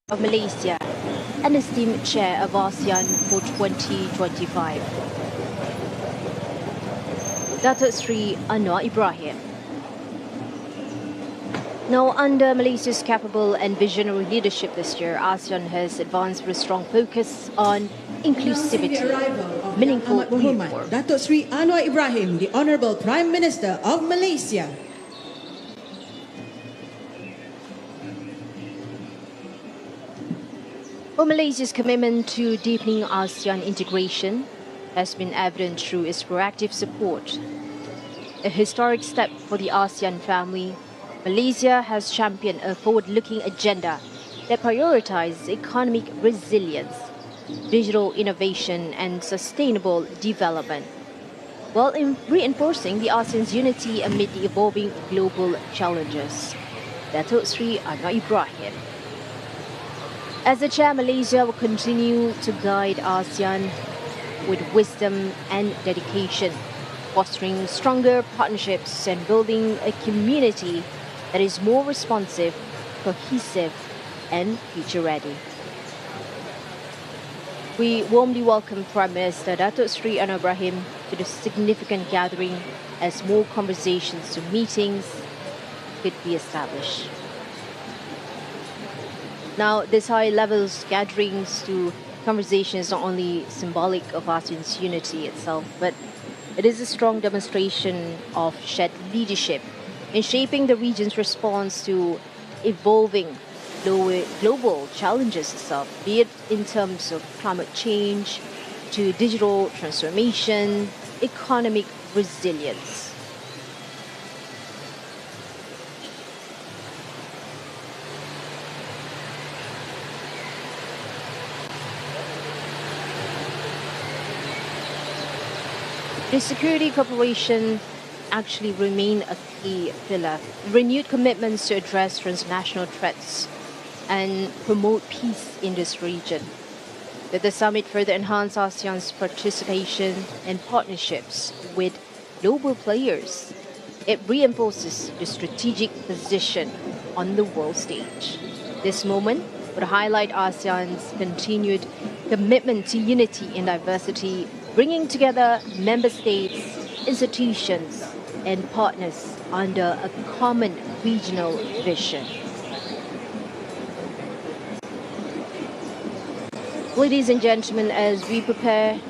of Malaysia and esteemed chair of ASEAN for 2025, Datuk Sri Anwar Ibrahim. Now, under Malaysia's capable and visionary leadership this year, ASEAN has advanced with a strong focus on inclusivity, meaningful reform. Datuk Sri Anwar Ibrahim, the Honourable Prime Minister of Malaysia. Well, Malaysia's commitment to deepening ASEAN integration has been evident through its proactive support. A historic step for the ASEAN family, Malaysia has championed a forward-looking agenda that prioritizes economic resilience, digital innovation and sustainable development, while reinforcing the ASEAN's unity amid the evolving global challenges. Datuk Sri Anwar Ibrahim. As the chair, Malaysia will continue to guide ASEAN with wisdom and dedication, fostering stronger partnerships and building a community that is more responsive, cohesive, and future-ready. We warmly welcome Prime Minister Datuk Sri Anwar Ibrahim to the significant gathering as more conversations to meetings could be established. Now, this high-level gatherings to conversation is not only symbolic of ASEAN's unity itself, but it is a strong demonstration of shared leadership in shaping the region's response to evolving global challenges itself, be it in terms of climate change, to digital transformation, economic resilience. The security cooperation actually remain a key pillar. Renewed commitments to address transnational threats and promote peace in this region. That the summit further enhance ASEAN's participation and partnerships with global players. It reinforces the strategic position on the world stage. This moment would highlight ASEAN's continued commitment to unity in diversity, bringing together member states, institutions, and partners under a common regional vision. Ladies and gentlemen, as we prepare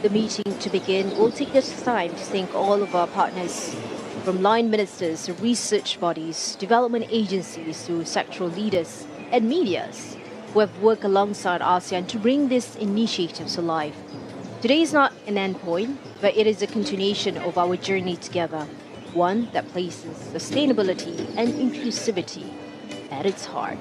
the meeting to begin, we'll take this time to thank all of our partners, from line ministers to research bodies, development agencies to sectoral leaders and medias who have worked alongside ASEAN to bring this initiative to life. Today is not an end point, but it is a continuation of our journey together, one that places sustainability and inclusivity at its heart.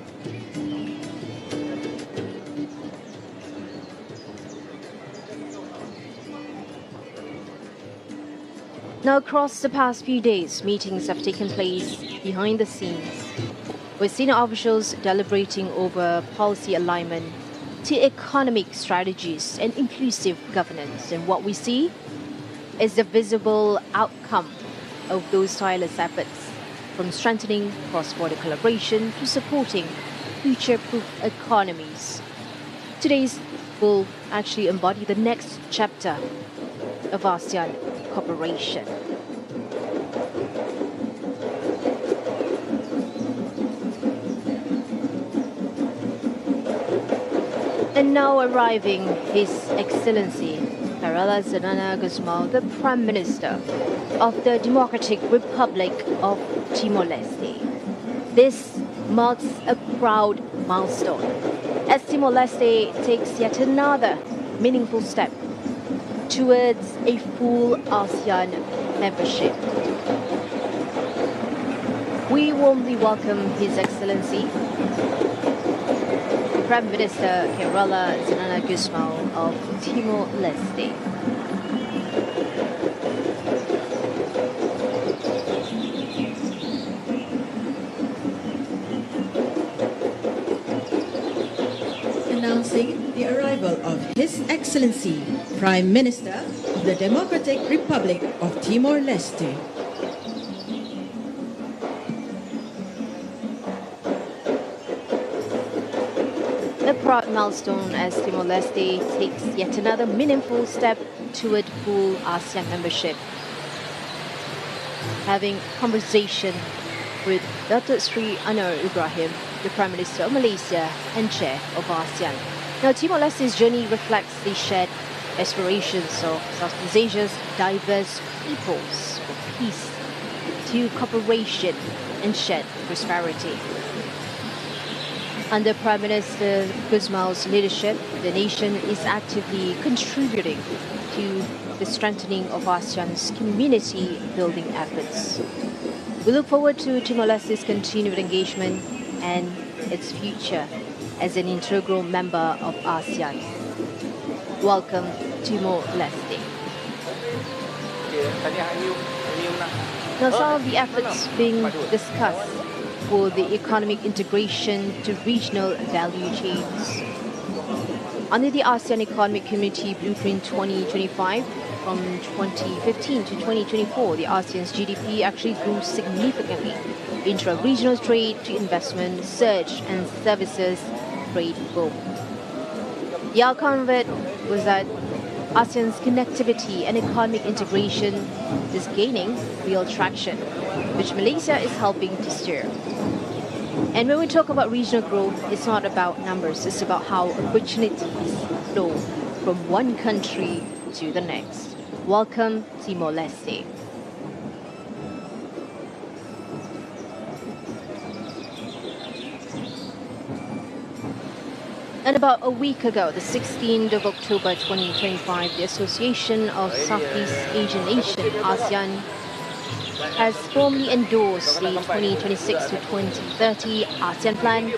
Now, across the past few days, meetings have taken place behind the scenes, with senior officials deliberating over policy alignment to economic strategies and inclusive governance. And what we see is the visible outcome of those tireless efforts, from strengthening cross-border collaboration to supporting future-proof economies. Today's will actually embody the next chapter of ASEAN cooperation. And now arriving, His Excellency Kuala Gusmao, the Prime Minister of the Democratic Republic of Timor-Leste. This marks a proud milestone as Timor-Leste takes yet another meaningful step towards a full ASEAN membership. We warmly welcome His Excellency Prime Minister Kuala Gusmao of Timor-Leste. Announcing the arrival of His Excellency Prime Minister of the Democratic Republic of Timor-Leste. proud milestone as Timor-Leste takes yet another meaningful step toward full ASEAN membership. Having conversation with Datuk Sri Anwar Ibrahim, the Prime Minister of Malaysia and Chair of ASEAN. Now, Timor-Leste's journey reflects the shared aspirations of Southeast Asia's diverse peoples for peace, to cooperation and shared prosperity. Under Prime Minister Gusmau's leadership, the nation is actively contributing to the strengthening of ASEAN's community-building efforts. We look forward to Timor-Leste's continued engagement and its future as an integral member of ASEAN. Welcome, Timor-Leste. Now, some of the efforts being discussed for the economic integration to regional value chains. Under the ASEAN Economic Community Blueprint 2025, from 2015 to 2024, the ASEAN's GDP actually grew significantly. Intra-regional trade to investment surge and services trade boom. The outcome of it was that ASEAN's connectivity and economic integration is gaining real traction, which Malaysia is helping to steer. And when we talk about regional growth, it's not about numbers, it's about how opportunities flow from one country to the next. Welcome, Timor-Leste. And about a week ago, the 16th of October 2025, the Association of Southeast Asian Nations, ASEAN, has formally endorsed the 2026 to 2030 ASEAN Plan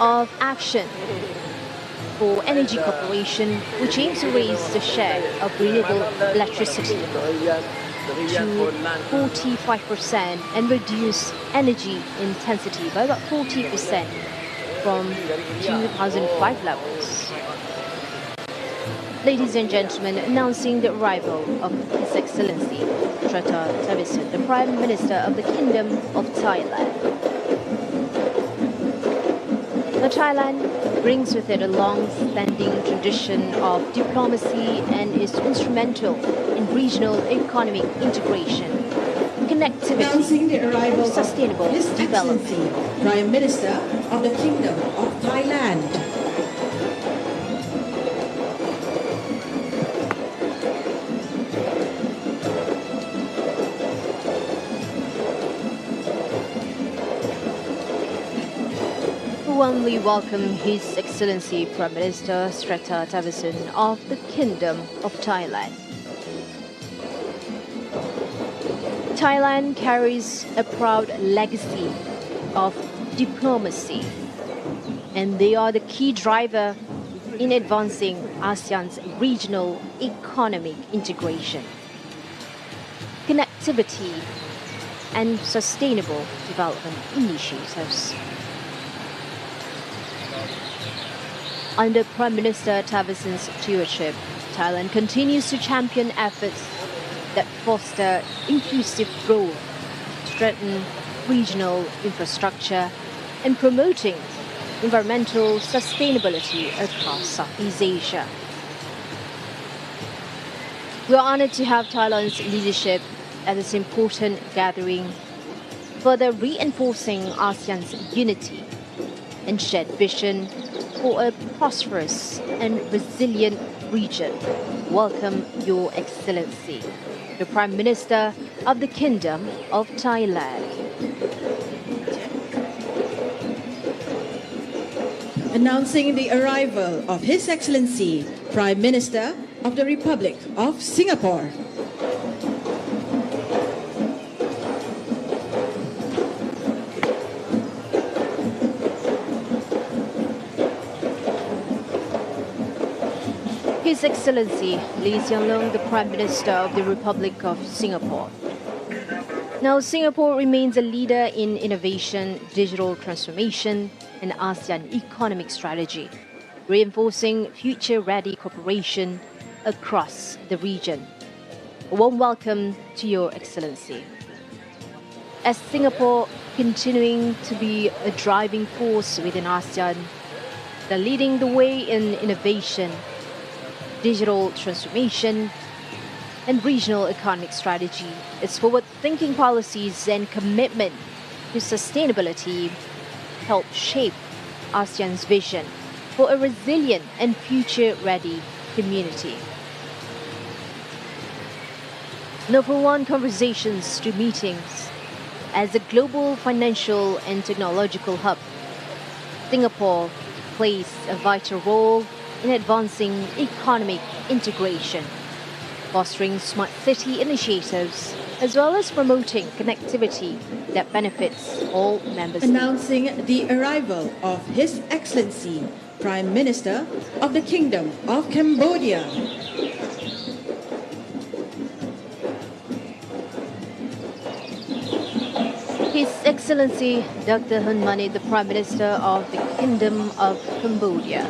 of Action for Energy Cooperation, which aims to raise the share of renewable electricity to 45% and reduce energy intensity by about 40% from 2005 levels. Ladies and gentlemen, announcing the arrival of His Excellency Srettha Thavisin, the Prime Minister of the Kingdom of Thailand. Now, Thailand brings with it a long-standing tradition of diplomacy and is instrumental in regional economic integration, Announcing the connectivity, arrival sustainable of His development. Excellency Prime Minister of the Kingdom of Thailand. Warmly welcome His Excellency Prime Minister Srettha Thavisin of the Kingdom of Thailand. Thailand carries a proud legacy of diplomacy, and they are the key driver in advancing ASEAN's regional economic integration, connectivity, and sustainable development initiatives. Under Prime Minister Thavisin's stewardship, Thailand continues to champion efforts that foster inclusive growth, strengthen regional infrastructure, and promoting environmental sustainability across Southeast Asia. We are honored to have Thailand's leadership at this important gathering, further reinforcing ASEAN's unity and shared vision for a prosperous and resilient region. Welcome, Your Excellency, the Prime Minister of the Kingdom of Thailand. Announcing the arrival of His Excellency Prime Minister of the Republic of Singapore. His Excellency Lee Hsien Loong, the Prime Minister of the Republic of Singapore. Now, Singapore remains a leader in innovation, digital transformation, and ASEAN economic strategy, reinforcing future-ready cooperation across the region. A warm welcome to Your Excellency. As Singapore continuing to be a driving force within ASEAN, They're leading the way in innovation, digital transformation, and regional economic strategy. Its forward-thinking policies and commitment to sustainability help shape ASEAN's vision for a resilient and future-ready community. Number one, conversations to meetings. As a global financial and technological hub, Singapore plays a vital role in advancing economic integration, fostering smart city initiatives, as well as promoting connectivity that benefits all member states. Announcing the arrival of His Excellency, Prime Minister of the Kingdom of Cambodia. His Excellency Dr. Hun Manet, the Prime Minister of the Kingdom of Cambodia,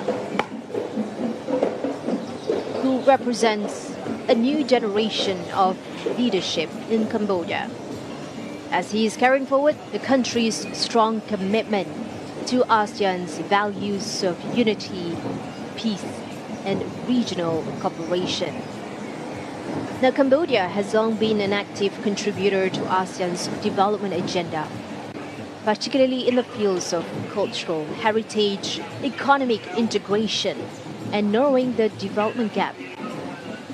who represents a new generation of leadership in Cambodia, as he is carrying forward the country's strong commitment to ASEAN's values of unity, peace, and regional cooperation. Now, Cambodia has long been an active contributor to ASEAN's development agenda, particularly in the fields of cultural heritage, economic integration, and narrowing the development gap.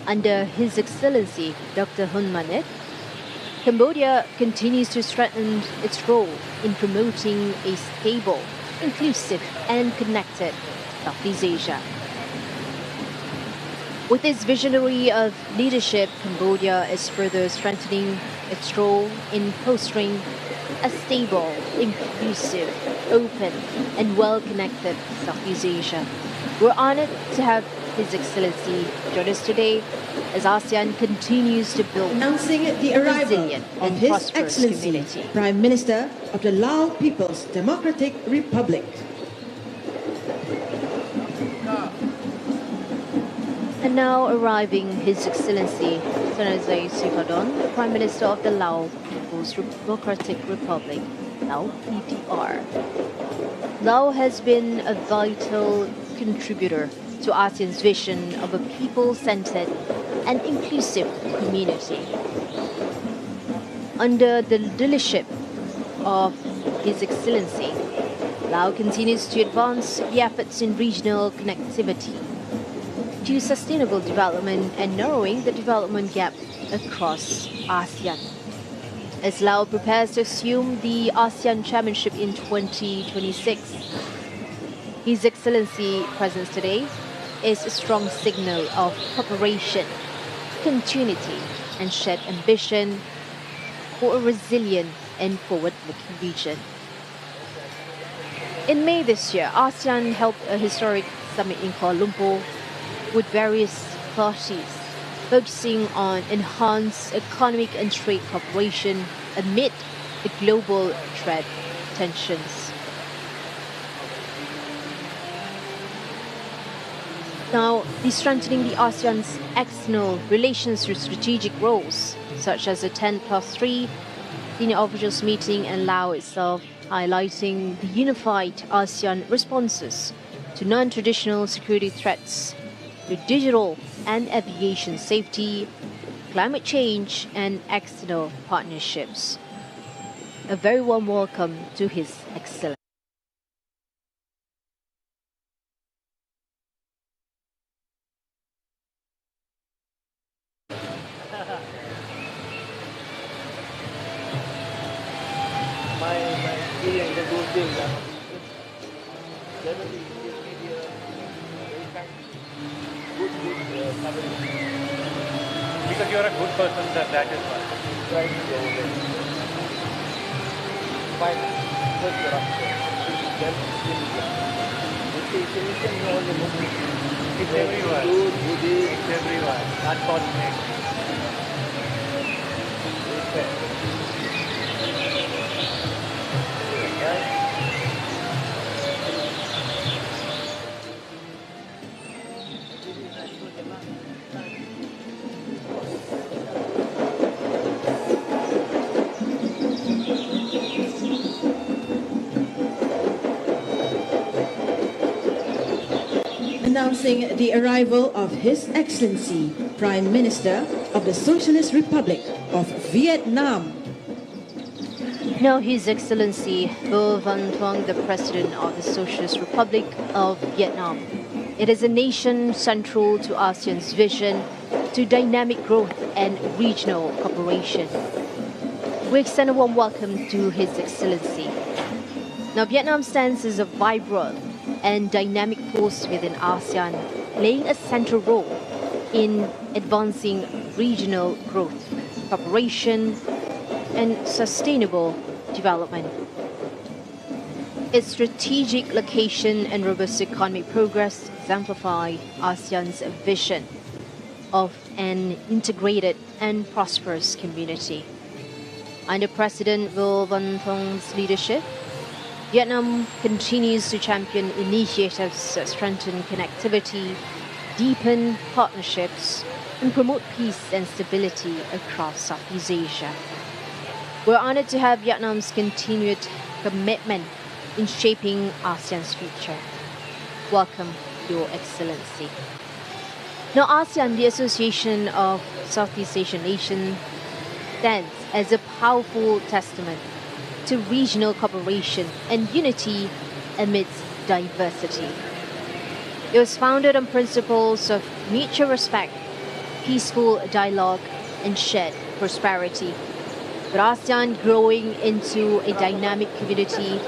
Under His Excellency Dr. Hun Manet, Cambodia continues to strengthen its role in promoting a stable, inclusive, and connected Southeast Asia. With its visionary of leadership, Cambodia is further strengthening its role in fostering a stable, inclusive, open, and well-connected Southeast Asia. We're honored to have His Excellency join us today as ASEAN continues to build Announcing the arrival resilient of and His prosperous Excellency, community. Prime Minister of the Lao People's Democratic Republic. And now arriving His Excellency Sanazai Sivadon, the Prime Minister of the Lao People's Democratic Republic, Lao PDR. Lao has been a vital contributor to ASEAN's vision of a people-centered and inclusive community. Under the leadership of His Excellency, Lao continues to advance the efforts in regional connectivity to sustainable development and narrowing the development gap across ASEAN. As Lao prepares to assume the ASEAN Chairmanship in 2026, His Excellency presence today is a strong signal of cooperation, continuity, and shared ambition for a resilient and forward-looking region. In May this year, ASEAN held a historic summit in Kuala Lumpur with various parties focusing on enhanced economic and trade cooperation amid the global trade tensions. Now, the strengthening the ASEAN's external relations through strategic roles, such as the 10+3 senior officials meeting and Lao itself, highlighting the unified ASEAN responses to non-traditional security threats, to digital and aviation safety, climate change, and external partnerships. A very warm welcome to His Excellency. My experience is good thing that generally Indian media very kindly good coverage. Because you're a good person, sir, that is why. Try to go there. Find first corruption. Then India. It's all the Muslims. It's everywhere. Good, Buddhist, It's everywhere. Unfortunate. right? Announcing the arrival of His Excellency Prime Minister of the Socialist Republic of Vietnam. Now, His Excellency Vo Van Thuong, the President of the Socialist Republic of Vietnam. It is a nation central to ASEAN's vision to dynamic growth and regional cooperation. We extend a warm welcome to His Excellency. Now, Vietnam stands as a vibrant and dynamic force within ASEAN, playing a central role in advancing regional growth, cooperation, and sustainable development. Its strategic location and robust economic progress exemplify ASEAN's vision of an integrated and prosperous community. Under President Vo Van Thuong's leadership, Vietnam continues to champion initiatives that strengthen connectivity, deepen partnerships, and promote peace and stability across Southeast Asia. We're honored to have Vietnam's continued commitment in shaping ASEAN's future. Welcome, Your Excellency. Now, ASEAN, the Association of Southeast Asian Nations, stands as a powerful testament to regional cooperation and unity amidst diversity. It was founded on principles of mutual respect, peaceful dialogue, and shared prosperity, with ASEAN growing into a dynamic community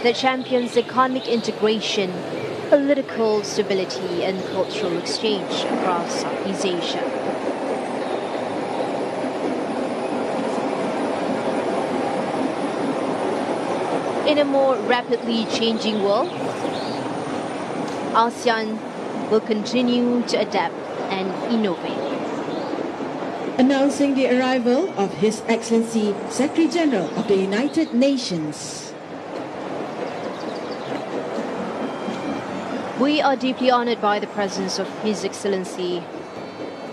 that champions economic integration, political stability, and cultural exchange across Southeast Asia. In a more rapidly changing world, ASEAN will continue to adapt and innovate. Announcing the arrival of His Excellency Secretary General of the United Nations. We are deeply honored by the presence of His Excellency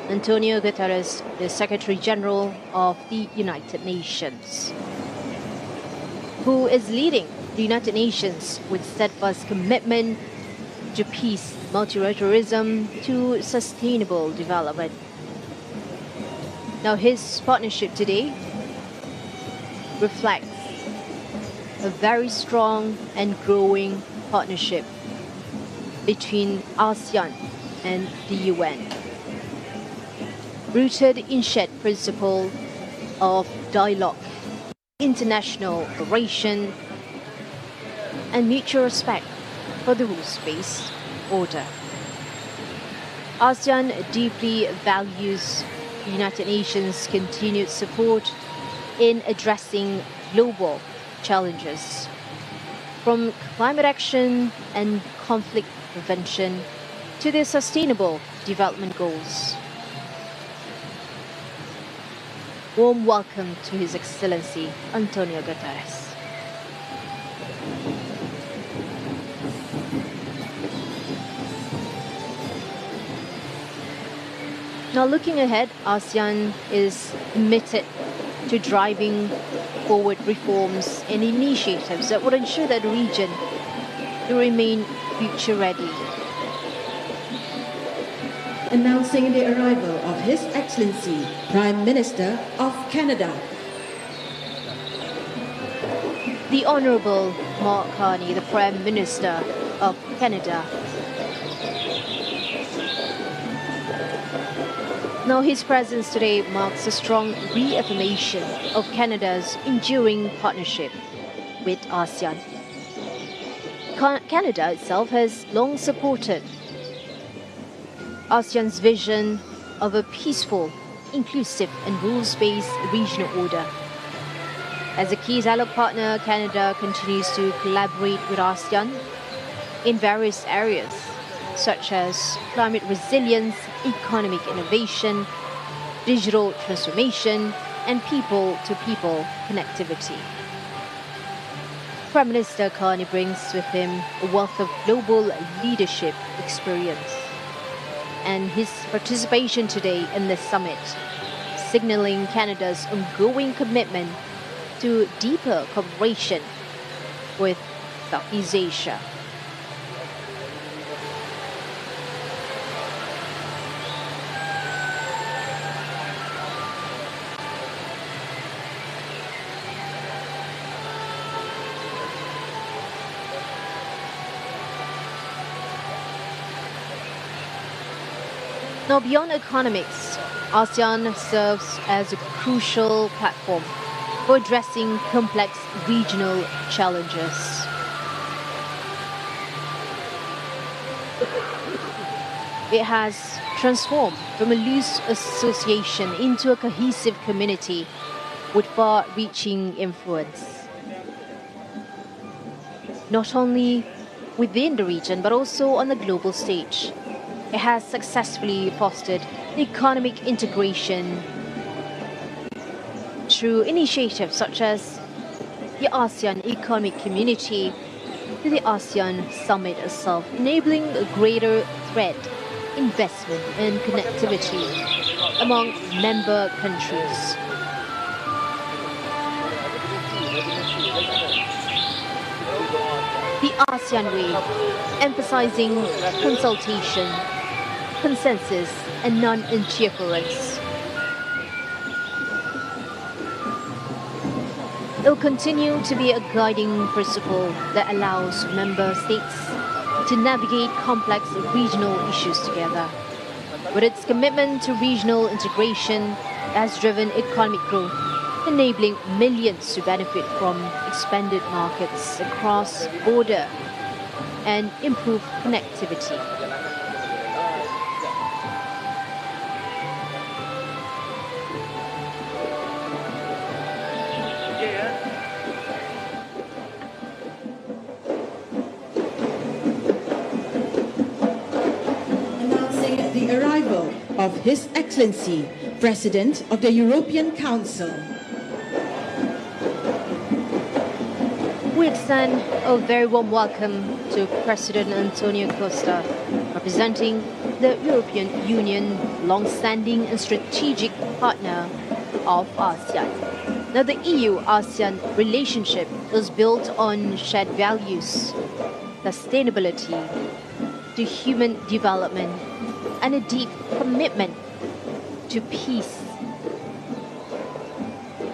Antonio Guterres, the Secretary General of the United Nations, who is leading the United Nations with steadfast commitment to peace, multilateralism, to sustainable development. Now, his partnership today reflects a very strong and growing partnership between ASEAN and the UN, rooted in shared principle of dialogue, international cooperation, and mutual respect for the rules-based order. ASEAN deeply values the United Nations' continued support in addressing global challenges, from climate action and conflict prevention to the sustainable development goals. Warm welcome to His Excellency Antonio Guterres. Now, looking ahead, ASEAN is committed to driving forward reforms and initiatives that would ensure that the region will remain future ready. Announcing the arrival of His Excellency Prime Minister of Canada. The Honourable Mark Carney, the Prime Minister of Canada. Now, his presence today marks a strong reaffirmation of Canada's enduring partnership with ASEAN. Canada itself has long supported ASEAN's vision of a peaceful, inclusive, and rules-based regional order. As a key dialogue partner, Canada continues to collaborate with ASEAN in various areas, such as climate resilience, economic innovation, digital transformation, and people-to-people connectivity. Prime Minister Carney brings with him a wealth of global leadership experience, and his participation today in this summit, signaling Canada's ongoing commitment to deeper cooperation with Southeast Asia. Now, beyond economics, ASEAN serves as a crucial platform for addressing complex regional challenges. It has transformed from a loose association into a cohesive community with far-reaching influence, not only within the region but also on the global stage. It has successfully fostered economic integration through initiatives such as the ASEAN Economic Community to the ASEAN Summit itself, enabling a greater trade, investment and connectivity among member countries. The ASEAN Way, emphasizing consultation, consensus and non-interference. It will continue to be a guiding principle that allows member states to navigate complex regional issues together. With its commitment to regional integration, it has driven economic growth, enabling millions to benefit from expanded markets across border and improved connectivity. The arrival of His Excellency, President of the European Council. We extend a very warm welcome to President Antonio Costa, representing the European Union, long-standing and strategic partner of ASEAN. Now, the EU-ASEAN relationship is built on shared values, sustainability, to human development, and a deep commitment to peace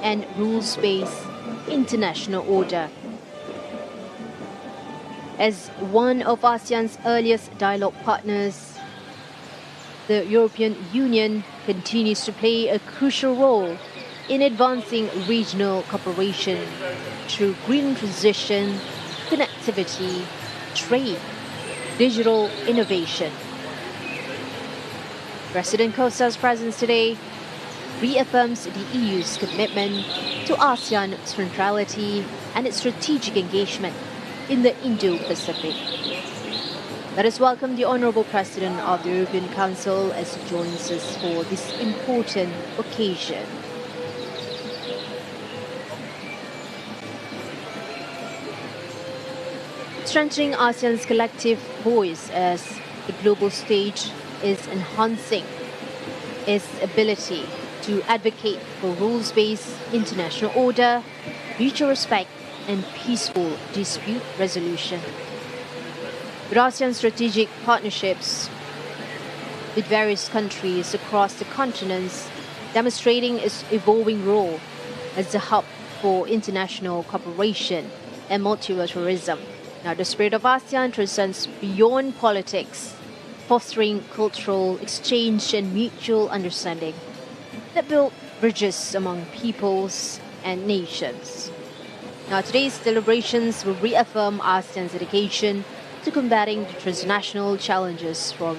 and rules-based international order. As one of ASEAN's earliest dialogue partners, the European Union continues to play a crucial role in advancing regional cooperation through green transition, connectivity, trade, digital innovation. President Costa's presence today reaffirms the EU's commitment to ASEAN centrality and its strategic engagement in the Indo-Pacific. Let us welcome the Honourable President of the European Council as he joins us for this important occasion. Strengthening ASEAN's collective voice as the global stage is enhancing its ability to advocate for rules-based international order, mutual respect, and peaceful dispute resolution. With ASEAN strategic partnerships with various countries across the continents, demonstrating its evolving role as a hub for international cooperation and multilateralism. Now, the spirit of ASEAN transcends beyond politics, fostering cultural exchange and mutual understanding that build bridges among peoples and nations. Now, today's celebrations will reaffirm ASEAN's dedication to combating the transnational challenges from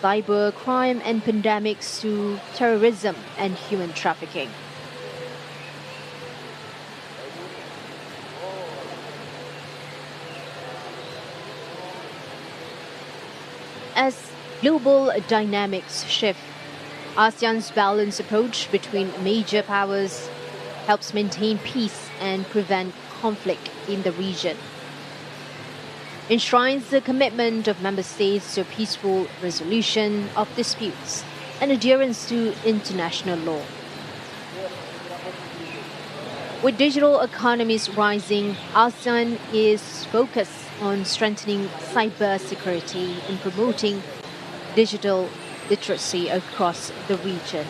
cyber crime and pandemics to terrorism and human trafficking. As global dynamics shift, ASEAN's balanced approach between major powers helps maintain peace and prevent conflict in the region. Enshrines the commitment of member states to peaceful resolution of disputes and adherence to international law. With digital economies rising, ASEAN is focused on strengthening cybersecurity and promoting digital literacy across the region.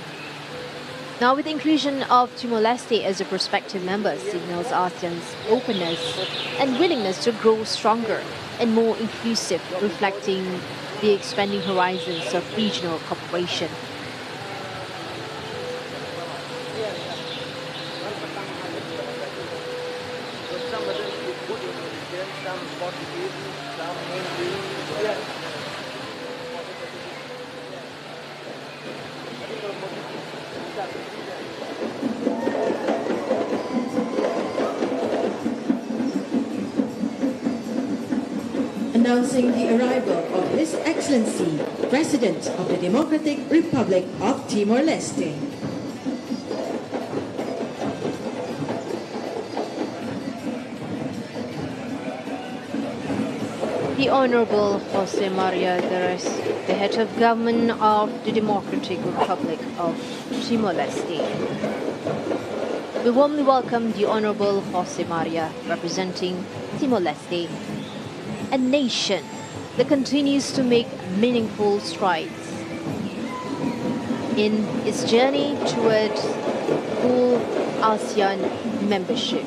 Now, with the inclusion of Timor-Leste as a prospective member, signals ASEAN's openness and willingness to grow stronger and more inclusive, reflecting the expanding horizons of regional cooperation. Some of them speak good Indonesian, some Portuguese, some English. Announcing the arrival of His Excellency, President of the Democratic Republic of Timor-Leste. The Honorable Jose Maria Teres, the head of government of the Democratic Republic of Timor-Leste. We warmly welcome the Honorable Jose Maria, representing Timor-Leste, a nation that continues to make meaningful strides in its journey toward full ASEAN membership.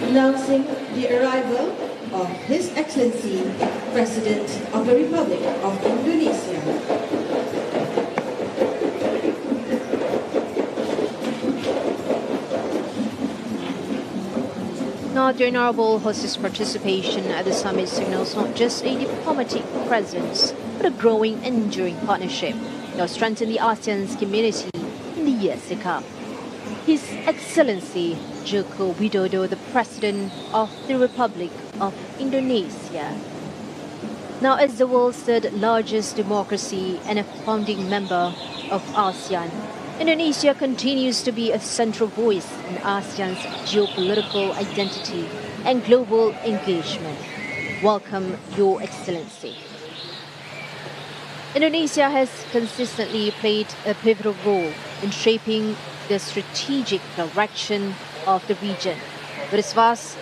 Announcing the arrival of His Excellency, President of the Republic of Indonesia. Now, the Honorable Host's participation at the summit signals not just a diplomatic presence, but a growing and enduring partnership that will strengthen the ASEAN's community in the years to come. His Excellency Joko Widodo, the President of the Republic of Indonesia. Now, as the world's third largest democracy and a founding member of ASEAN, Indonesia continues to be a central voice in ASEAN's geopolitical identity and global engagement. Welcome, Your Excellency. Indonesia has consistently played a pivotal role in shaping the strategic direction of the region. With its vast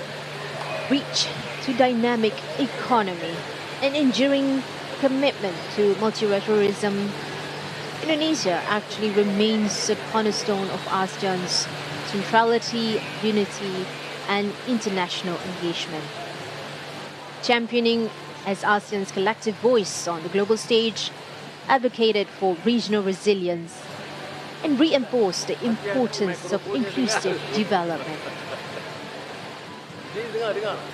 reach to dynamic economy and enduring commitment to multilateralism, Indonesia actually remains a cornerstone of ASEAN's centrality, unity, and international engagement. Championing as ASEAN's collective voice on the global stage, advocated for regional resilience, and reinforced the importance of inclusive development.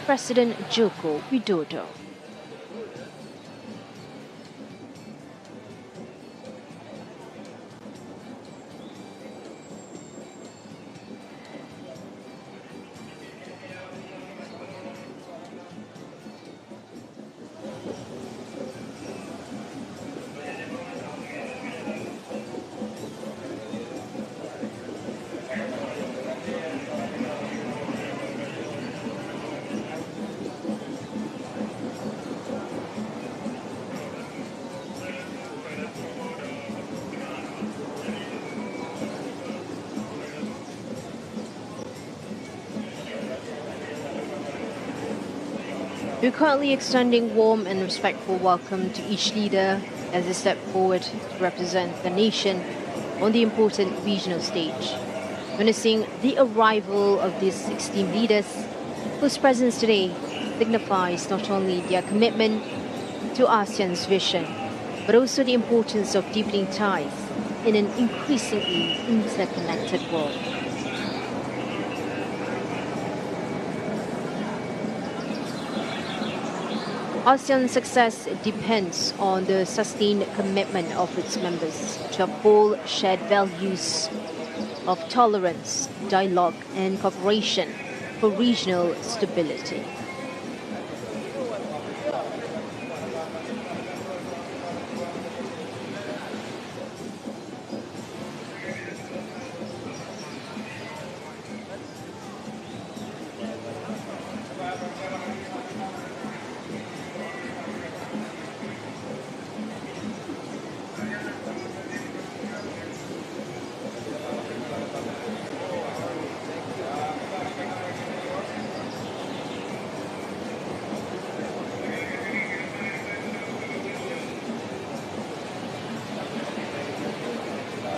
President Joko Widodo. We're currently extending warm and respectful welcome to each leader as they step forward to represent the nation on the important regional stage. Witnessing the arrival of these 16 leaders, whose presence today signifies not only their commitment to ASEAN's vision, but also the importance of deepening ties in an increasingly interconnected world. ASEAN's success depends on the sustained commitment of its members to uphold shared values of tolerance, dialogue, and cooperation for regional stability.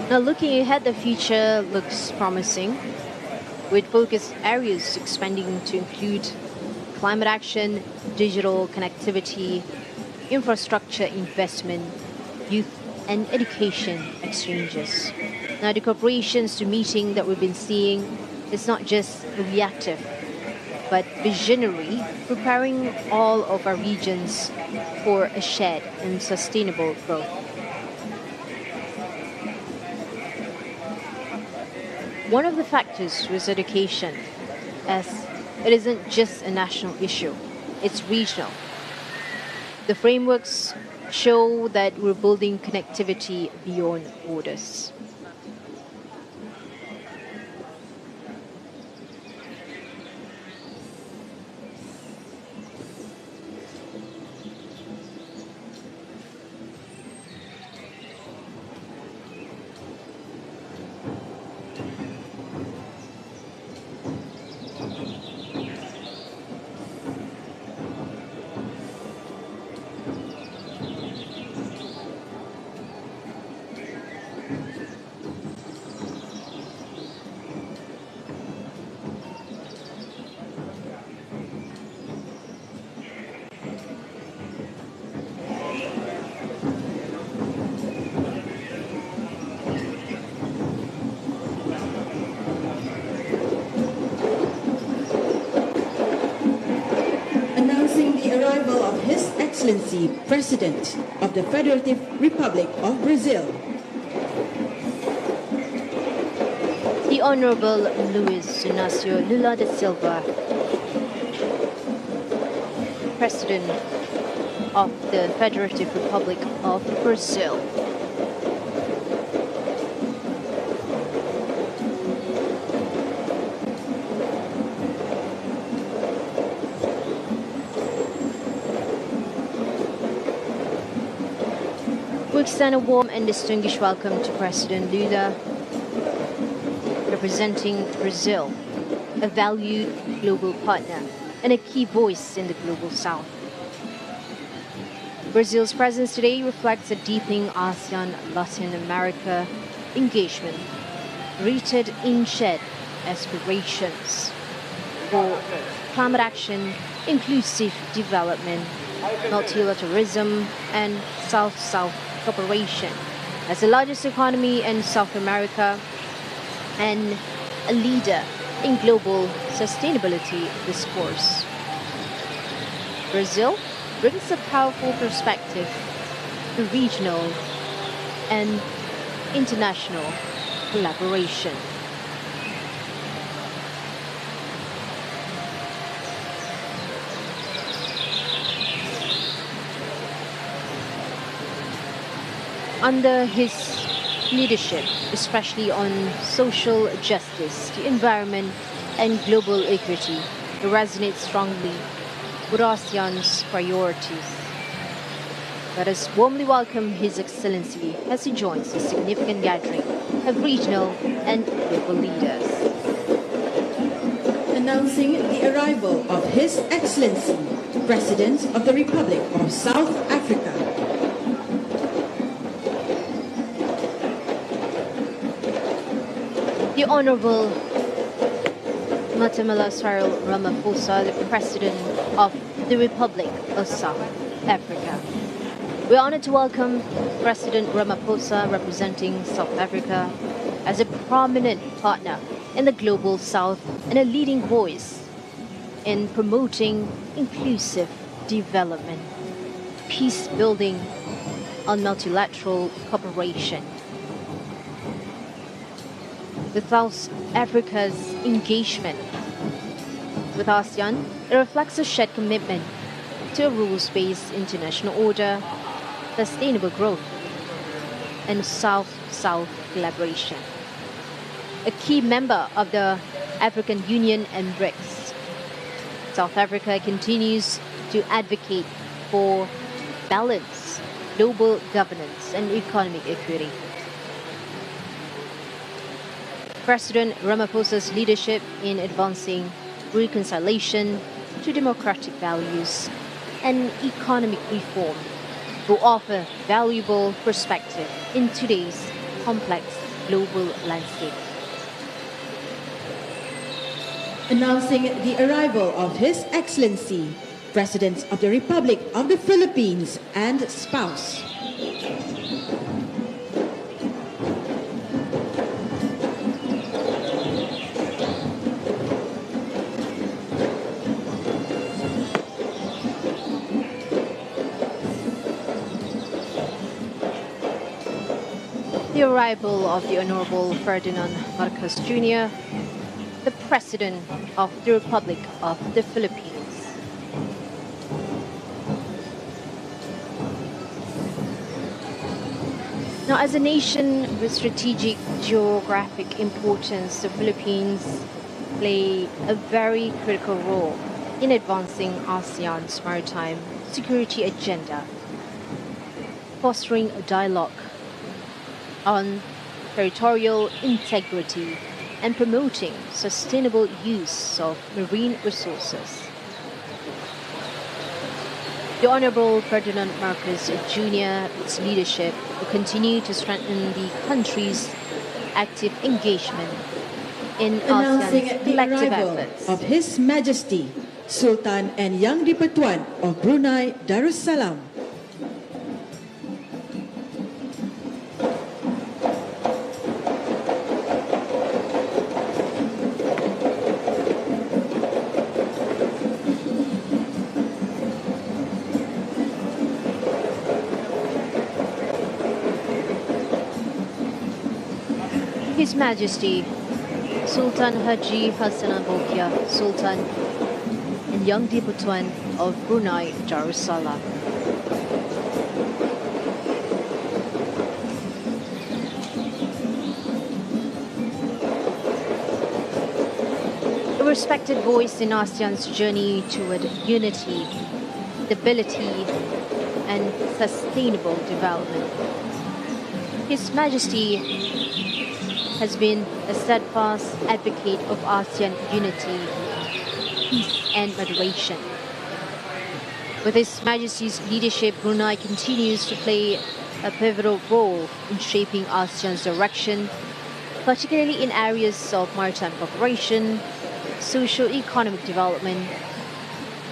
Now, looking ahead, the future looks promising, with focus areas expanding to include climate action, digital connectivity, infrastructure investment, youth and education exchanges. Now, the cooperations to meeting that we've been seeing is not just reactive, but visionary, preparing all of our regions for a shared and sustainable growth. One of the factors was education, as it isn't just a national issue, it's regional. The frameworks show that we're building connectivity beyond borders. Arrival of His Excellency President of the Federative Republic of Brazil, The Honorable Luis Inácio Lula da Silva, President of the Federative Republic of Brazil. We extend a warm and distinguished welcome to President Lula, representing Brazil, a valued global partner and a key voice in the global south. Brazil's presence today reflects a deepening ASEAN-Latin America engagement, rooted in shared aspirations for climate action, inclusive development, multilateralism, and South-South cooperation as the largest economy in South America and a leader in global sustainability discourse. Brazil brings a powerful perspective to regional and international collaboration. Under his leadership, especially on social justice, the environment, and global equity, it resonates strongly with ASEAN's priorities. Let us warmly welcome His Excellency as he joins a significant gathering of regional and global leaders. Announcing the arrival of His Excellency, President of the Republic of South Africa, The Honorable Matamala Cyril Ramaphosa, the President of the Republic of South Africa. We're honored to welcome President Ramaphosa, representing South Africa, as a prominent partner in the global south and a leading voice in promoting inclusive development, peace building, and multilateral cooperation. With South Africa's engagement with ASEAN, it reflects a shared commitment to a rules-based international order, sustainable growth, and South-South collaboration. A key member of the African Union and BRICS, South Africa continues to advocate for balanced global governance and economic equity. President Ramaphosa's leadership in advancing reconciliation to democratic values and economic reform will offer valuable perspective in today's complex global landscape. Announcing the arrival of His Excellency, President of the Republic of the Philippines and spouse. The arrival of the Honorable Ferdinand Marcos Jr., the President of the Republic of the Philippines. Now, as a nation with strategic geographic importance, the Philippines play a very critical role in advancing ASEAN's maritime security agenda, fostering a dialogue on territorial integrity and promoting sustainable use of marine resources. The Honorable Ferdinand Marcos Jr., its leadership will continue to strengthen the country's active engagement in Announcing ASEAN's the collective arrival efforts. of His Majesty Sultan and Yang di-Pertuan of Brunei Darussalam. His Majesty Sultan Haji Hassanan Bolkiah Sultan and Yang di-Pertuan of Brunei Darussalam. A respected voice in ASEAN's journey toward unity, stability, and sustainable development. His Majesty has been a steadfast advocate of ASEAN unity, peace and moderation. With His Majesty's leadership, Brunei continues to play a pivotal role in shaping ASEAN's direction, particularly in areas of maritime cooperation, socio-economic development,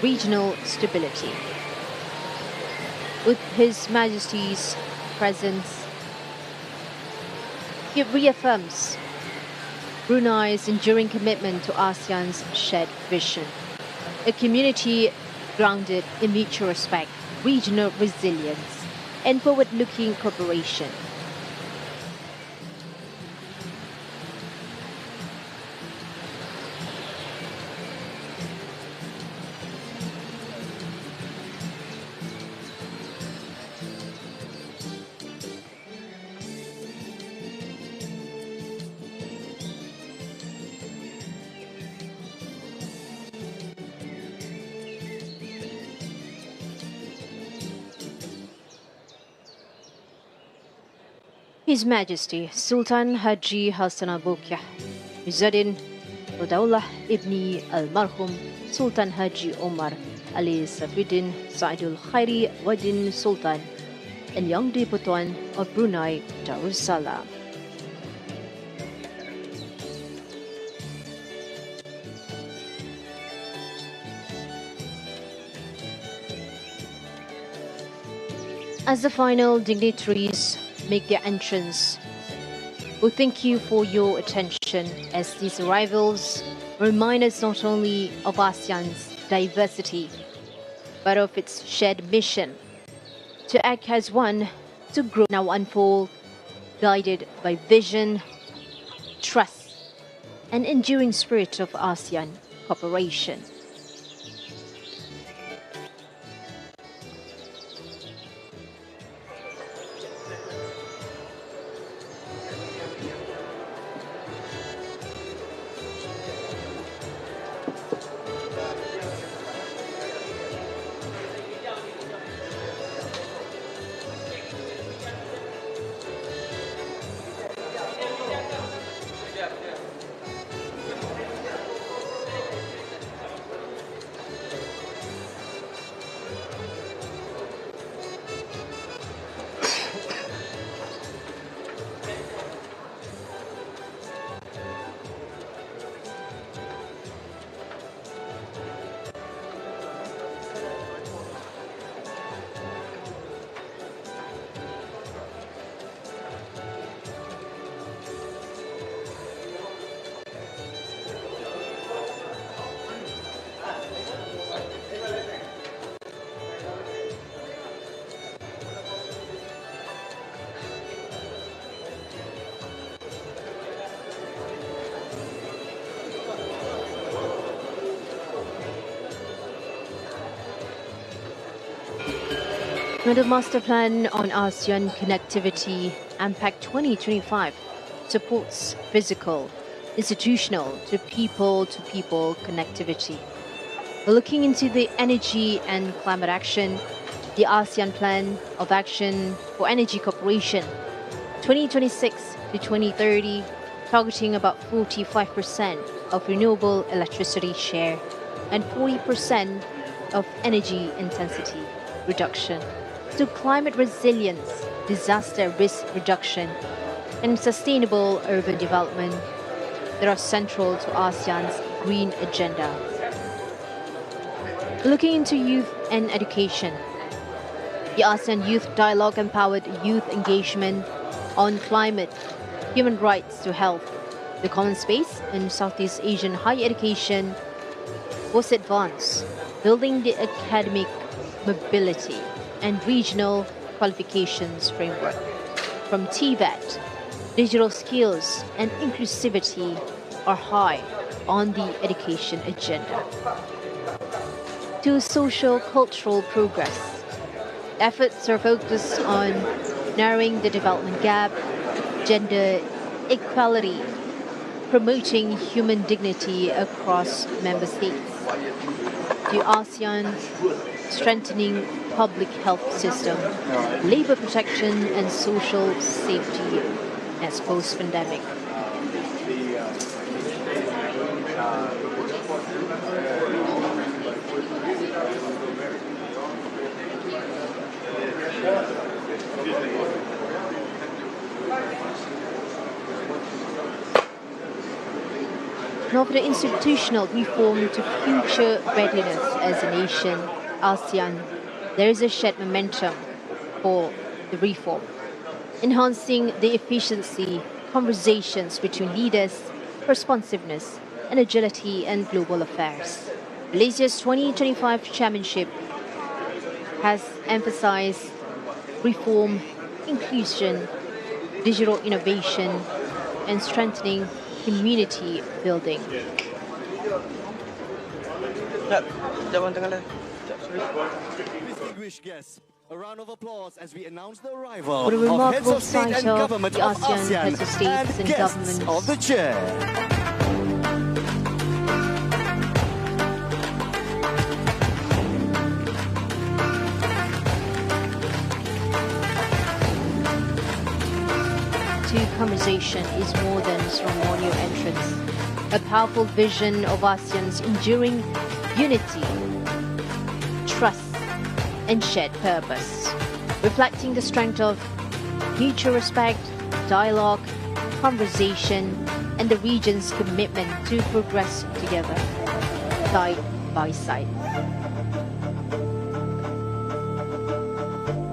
regional stability. With His Majesty's presence, it reaffirms Brunei's enduring commitment to ASEAN's shared vision, a community grounded in mutual respect, regional resilience, and forward-looking cooperation. His Majesty Sultan Haji Hassanan Bolkiah Izzadin Udaulah Ibni Almarhum Sultan Haji Omar Ali Safruddin Saidul Khairi Wadin Sultan and Yang di-Pertuan of Brunei Darussalam. As the final dignitaries make their entrance, we thank you for your attention, as these arrivals remind us not only of ASEAN's diversity, but of its shared mission to act as one, to grow now unfold, guided by vision, trust, and enduring spirit of ASEAN cooperation. The Master Plan on ASEAN Connectivity AMPAC 2025 supports physical, institutional to people connectivity. Looking into the energy and climate action, the ASEAN Plan of Action for Energy Cooperation 2026 to 2030, targeting about 45% of renewable electricity share and 40% of energy intensity reduction, to climate resilience, disaster risk reduction, and sustainable urban development that are central to ASEAN's green agenda. Looking into youth and education, the ASEAN Youth Dialogue empowered youth engagement on climate, human rights to health. The common space in Southeast Asian higher education was advanced, building the academic mobility and regional qualifications framework. From TVET, digital skills and inclusivity are high on the education agenda. To social cultural progress, efforts are focused on narrowing the development gap, gender equality, promoting human dignity across member states. To ASEAN, strengthening public health system, labor protection and social safety as post-pandemic. Now for the institutional reform to future readiness as a nation, ASEAN, there is a shared momentum for the reform, enhancing the efficiency, conversations between leaders, responsiveness, and agility in global affairs. Malaysia's 2025 chairmanship has emphasized reform, inclusion, digital innovation, and strengthening community building. Distinguished guests, a round of applause as we announce the arrival For the of heads remarkable of state sight and of government the of ASEAN ASEAN heads of states and guests governments of the chair. Conversation is more than ceremonial entrance, a powerful vision of ASEAN's enduring unity, trust, and shared purpose, reflecting the strength of mutual respect, dialogue, conversation, and the region's commitment to progress together, side by side.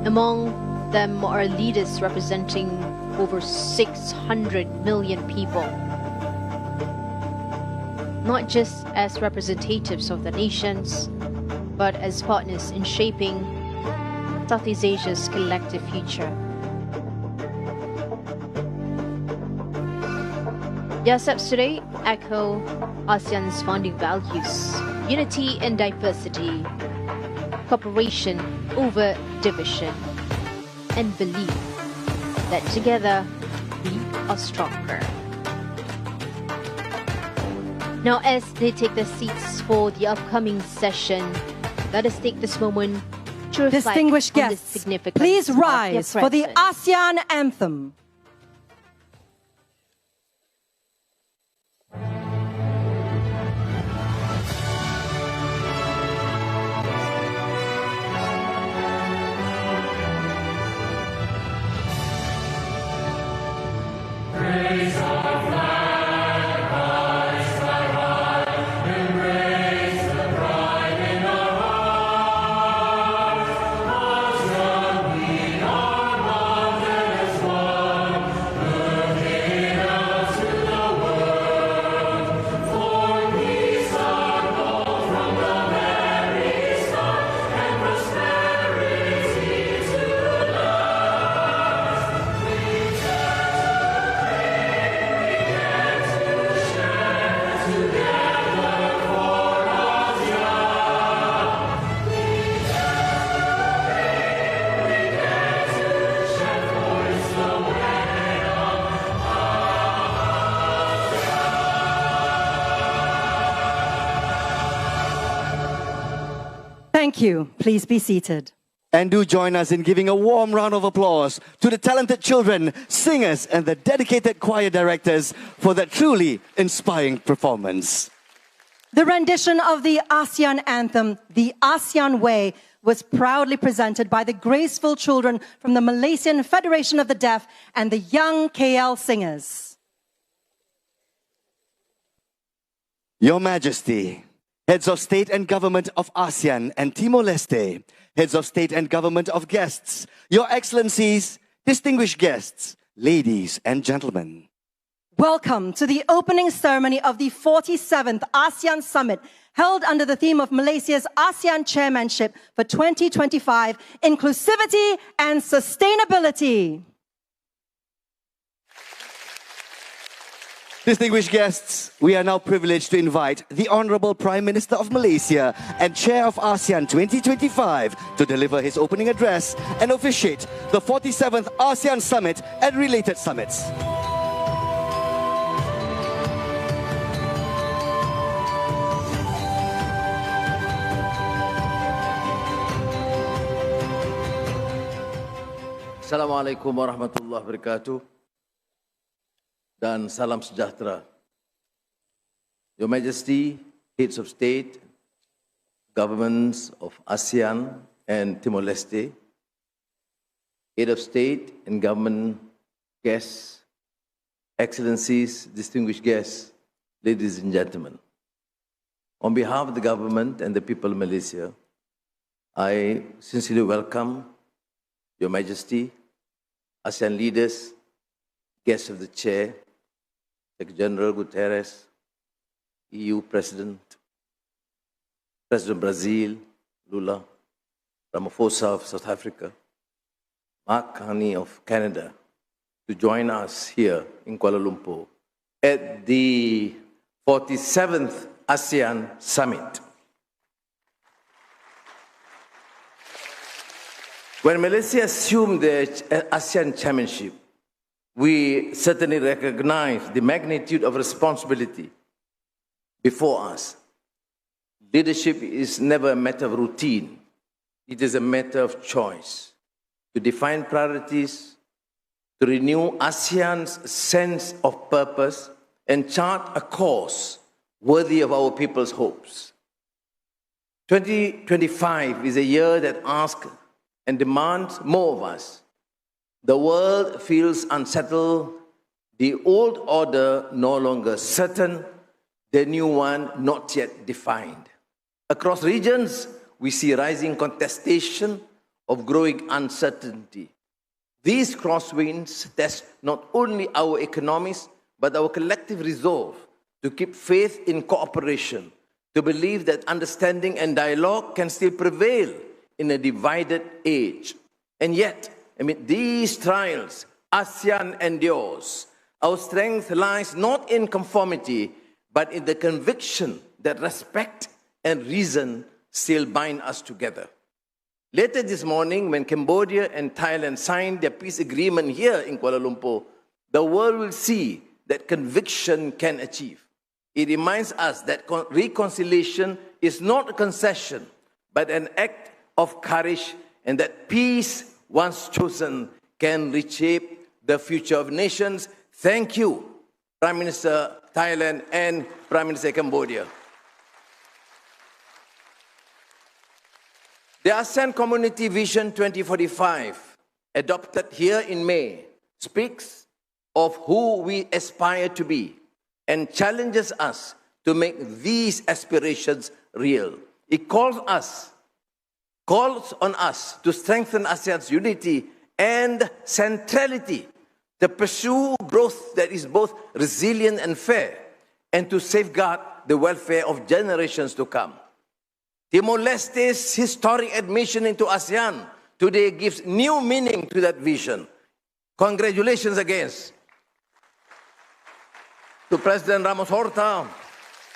Among them are leaders representing over 600 million people, not just as representatives of the nations, but as partners in shaping Southeast Asia's collective future. Their steps today echo ASEAN's founding values: unity and diversity, cooperation over division, and belief that together we are stronger. Now, as they take their seats for the upcoming session, let us take this moment to reflect Distinguished on the guests, significance please of their rise for the presence. ASEAN anthem. Thank you. Please be seated. And do join us in giving a warm round of applause to the talented children, singers, and the dedicated choir directors for that truly inspiring performance. The rendition of the ASEAN anthem, The ASEAN Way, was proudly presented by the graceful children from the Malaysian Federation of the Deaf and the Young KL Singers. Your Majesty, Heads of State and Government of ASEAN and Timor-Leste, Heads of State and Government of Guests, Your Excellencies, distinguished guests, ladies and gentlemen. Welcome to the opening ceremony of the 47th ASEAN Summit, held under the theme of Malaysia's ASEAN Chairmanship for 2025, Inclusivity and Sustainability. Distinguished guests, we are now privileged to invite the Honorable Prime Minister of Malaysia and Chair of ASEAN 2025 to deliver his opening address and officiate the 47th ASEAN Summit and related summits. Assalamualaikum warahmatullahi wabarakatuh dan salam sejahtera. Your Majesty, Heads of State, Governments of ASEAN and Timor-Leste, Head of State and Government guests, Excellencies, distinguished guests, ladies and gentlemen. On behalf of the government and the people of Malaysia, I sincerely welcome Your Majesty, ASEAN leaders, guests of the Chair, Secretary General Guterres, EU President, President Brazil, Lula, Ramaphosa of South Africa, Mark Carney of Canada, to join us here in Kuala Lumpur at the 47th ASEAN Summit. When Malaysia assumed the ASEAN Chairmanship, we certainly recognize the magnitude of responsibility before us. Leadership is never a matter of routine. It is a matter of choice to define priorities, to renew ASEAN's sense of purpose, and chart a course worthy of our people's hopes. 2025 is a year that asks and demands more of us. The world feels unsettled, the old order no longer certain, the new one not yet defined. Across regions, we see rising contestation of growing uncertainty. These crosswinds test not only our economies, but our collective resolve to keep faith in cooperation, to believe that understanding and dialogue can still prevail in a divided age. And yet, amid these trials, ASEAN endures. Our strength lies not in conformity, but in the conviction that respect and reason still bind us together. Later this morning, when Cambodia and Thailand signed their peace agreement here in Kuala Lumpur, the world will see that conviction can achieve. It reminds us that reconciliation is not a concession, but an act of courage, and that peace, once chosen, can reshape the future of nations. Thank you, Prime Minister Thailand and Prime Minister Cambodia. The ASEAN Community Vision 2045, adopted here in May, speaks of who we aspire to be and challenges us to make these aspirations real. It calls on us to strengthen ASEAN's unity and centrality, to pursue growth that is both resilient and fair, and to safeguard the welfare of generations to come. Timor-Leste's historic admission into ASEAN today gives new meaning to that vision. Congratulations again to President Ramos Horta,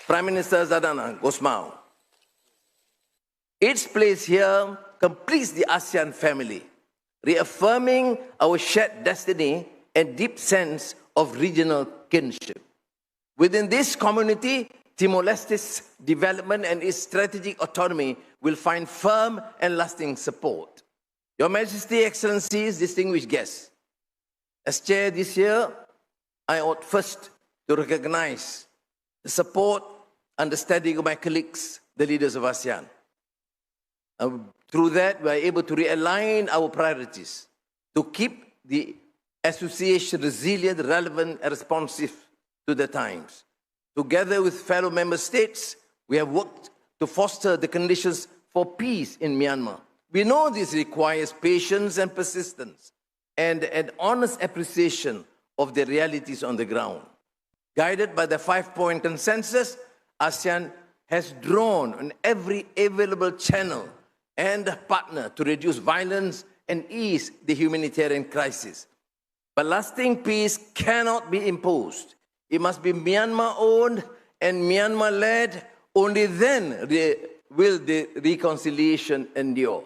Prime Minister Zadana Gosmao. Its place here completes the ASEAN family, reaffirming our shared destiny and deep sense of regional kinship. Within this community, Timor-Leste's development and its strategic autonomy will find firm and lasting support. Your Majesty, Excellencies, distinguished guests, as Chair this year, I ought first to recognize the support, understanding of my colleagues, the leaders of ASEAN. Through that, we are able to realign our priorities to keep the association resilient, relevant, and responsive to the times. Together with fellow member states, we have worked to foster the conditions for peace in Myanmar. We know this requires patience and persistence and an honest appreciation of the realities on the ground. Guided by the 5-point consensus, ASEAN has drawn on every available channel and partner to reduce violence and ease the humanitarian crisis. But lasting peace cannot be imposed. It must be Myanmar-owned and Myanmar-led. Only then will the reconciliation endure.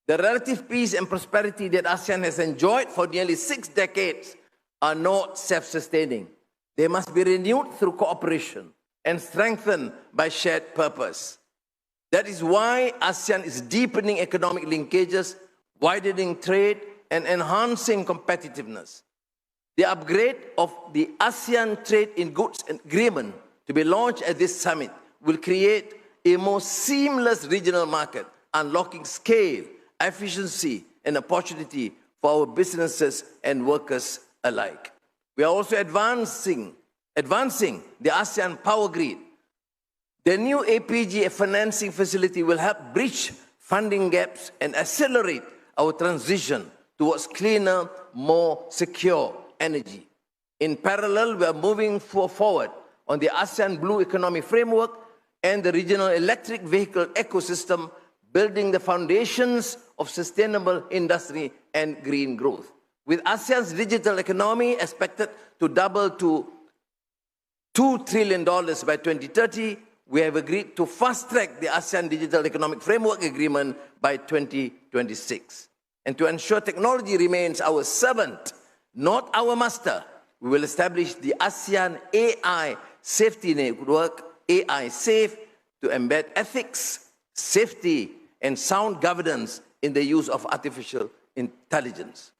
The relative peace and prosperity that ASEAN has enjoyed for nearly 6 decades are not self-sustaining. They must be renewed through cooperation and strengthened by shared purpose. That is why ASEAN is deepening economic linkages, widening trade, and enhancing competitiveness. The upgrade of the ASEAN Trade in Goods Agreement to be launched at this summit will create a more seamless regional market, unlocking scale, efficiency, and opportunity for our businesses and workers alike. We are also advancing the ASEAN Power Grid. The new APG financing facility will help bridge funding gaps and accelerate our transition towards cleaner, more secure energy. In parallel, we are moving forward on the ASEAN Blue Economy Framework and the regional electric vehicle ecosystem, building the foundations of sustainable industry and green growth. With ASEAN's digital economy expected to double to $2 trillion by 2030, we have agreed to fast-track the ASEAN Digital Economic Framework Agreement by 2026. And to ensure technology remains our servant, not our master, we will establish the ASEAN AI Safety Network, AI Safe, to embed ethics, safety, and sound governance in the use of artificial intelligence.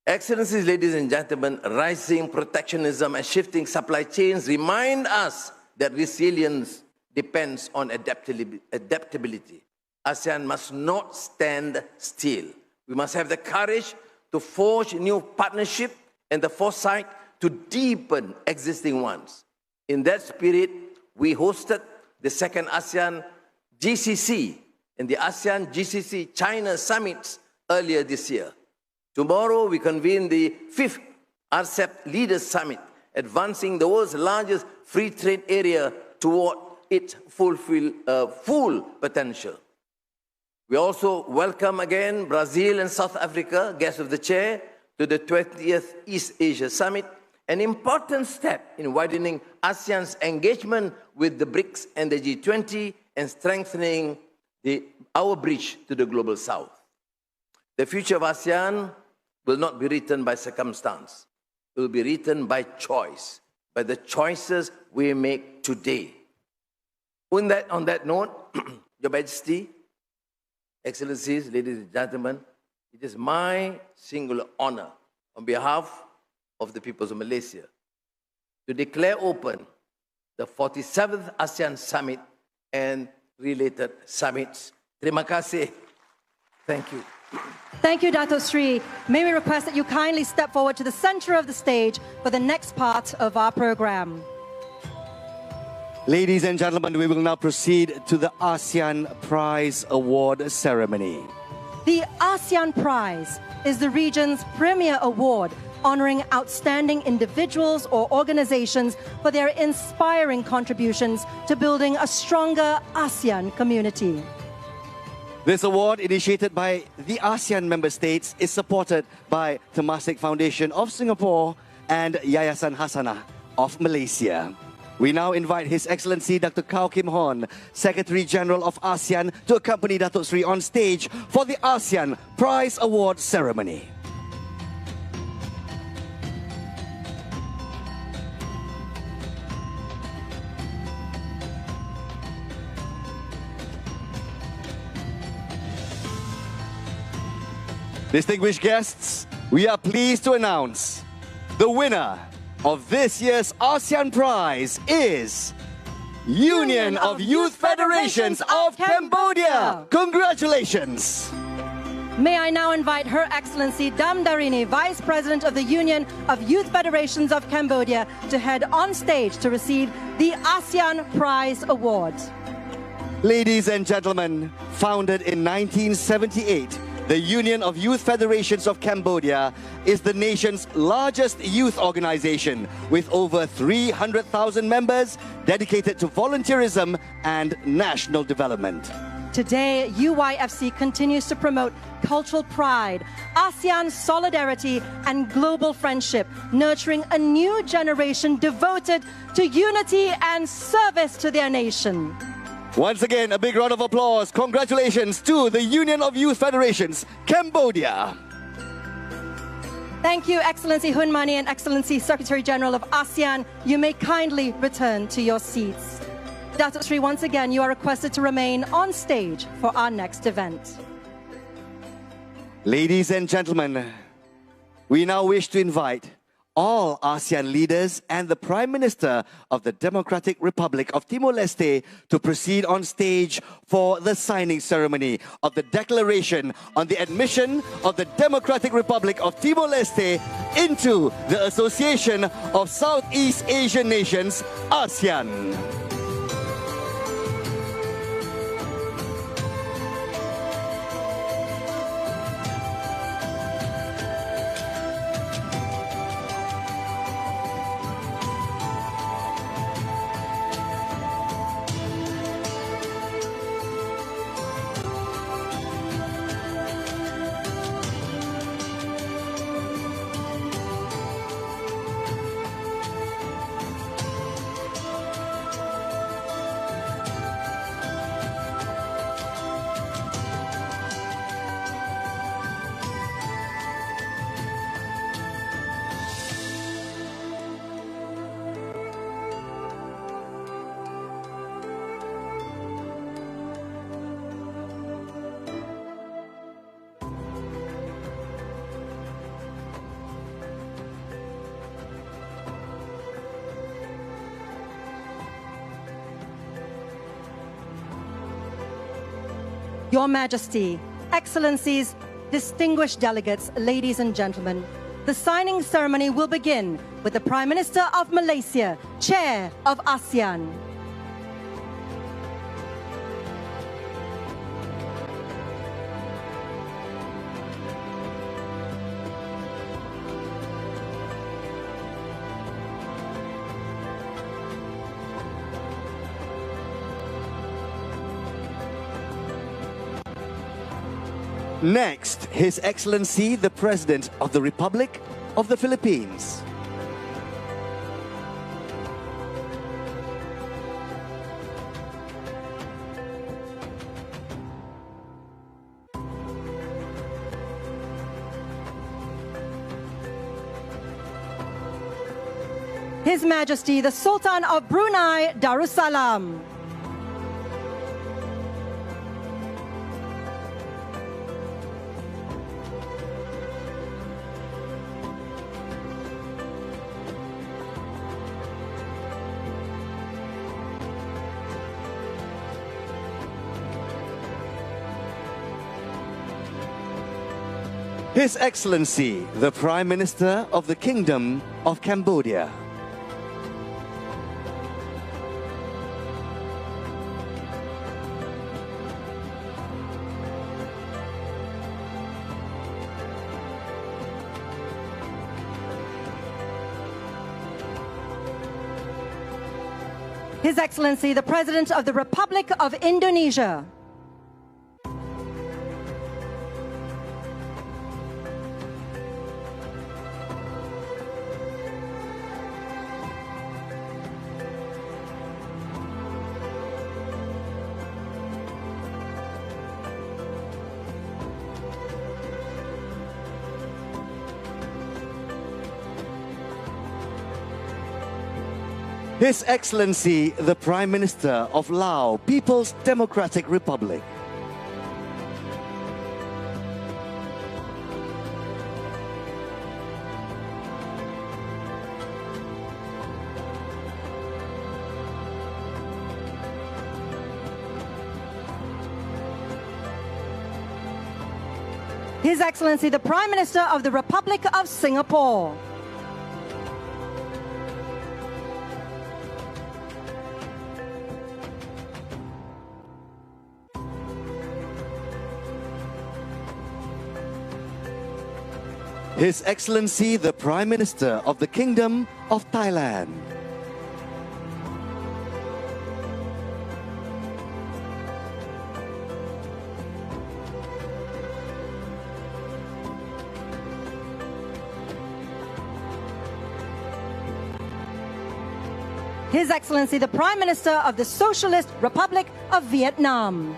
Excellencies, ladies and gentlemen, rising protectionism and shifting supply chains remind us that resilience depends on adaptability. ASEAN must not stand still. We must have the courage to forge new partnerships and the foresight to deepen existing ones. In that spirit, we hosted the second ASEAN GCC and the ASEAN GCC China summits earlier this year. Tomorrow, we convene the 5th RCEP Leaders Summit, advancing the world's largest free trade area toward its full potential. We also welcome again Brazil and South Africa, guests of the chair, to the 20th East Asia Summit, an important step in widening ASEAN's engagement with the BRICS and the G20 and strengthening our bridge to the global south. The future of ASEAN will not be written by circumstance. It will be written by choice, by the choices we make today. On that note, Your Majesty, Excellencies, ladies and gentlemen, it is my singular honor on behalf of the peoples of Malaysia to declare open the 47th ASEAN Summit and related summits. Terima kasih. Thank you. Thank you, Dato Sri. May we request that you kindly step forward to the center of the stage for the next part of our program. Ladies and gentlemen, we will now proceed to the ASEAN Prize Award ceremony. The ASEAN Prize is the region's premier award honoring outstanding individuals or organizations for their inspiring contributions to building a stronger ASEAN community. This award, initiated by the ASEAN member states, is supported by Temasek Foundation of Singapore and Yayasan Hasanah of Malaysia. We now invite His Excellency Dr. Kao Kim Horn, Secretary General of ASEAN, to accompany Dato Sri on stage for the ASEAN Prize Award ceremony. Distinguished guests, we are pleased to announce the winner of this year's ASEAN Prize is Union of Youth Federations of Cambodia. Congratulations! May I now invite Her Excellency Dam Darini, Vice President of the Union of Youth Federations of Cambodia, to head on stage to receive the ASEAN Prize Award. Ladies and gentlemen, founded in 1978, the Union of Youth Federations of Cambodia is the nation's largest youth organization with over 300,000 members dedicated to volunteerism and national development. Today, UYFC continues to promote cultural pride, ASEAN solidarity, and global friendship, nurturing a new generation devoted to unity and service to their nation. Once again, a big round of applause. Congratulations to the Union of Youth Federations, Cambodia. Thank you, Excellency Hun Mani and Excellency Secretary General of ASEAN. You may kindly return to your seats. Dato Sri, once again, you are requested to remain on stage for our next event. Ladies and gentlemen, we now wish to invite all ASEAN leaders and the Prime Minister of the Democratic Republic of Timor-Leste to proceed on stage for the signing ceremony of the Declaration on the Admission of the Democratic Republic of Timor-Leste into the Association of Southeast Asian Nations, ASEAN. Your Majesty, Excellencies, distinguished delegates, ladies and gentlemen, the signing ceremony will begin with the Prime Minister of Malaysia, Chair of ASEAN. Next, His Excellency, the President of the Republic of the Philippines. His Majesty, the Sultan of Brunei Darussalam. His Excellency, the Prime Minister of the Kingdom of Cambodia. His Excellency, the President of the Republic of Indonesia. His Excellency, the Prime Minister of Laos, People's Democratic Republic. His Excellency the Prime Minister of the Republic of Singapore. His Excellency the Prime Minister of the Kingdom of Thailand. His Excellency the Prime Minister of the Socialist Republic of Vietnam.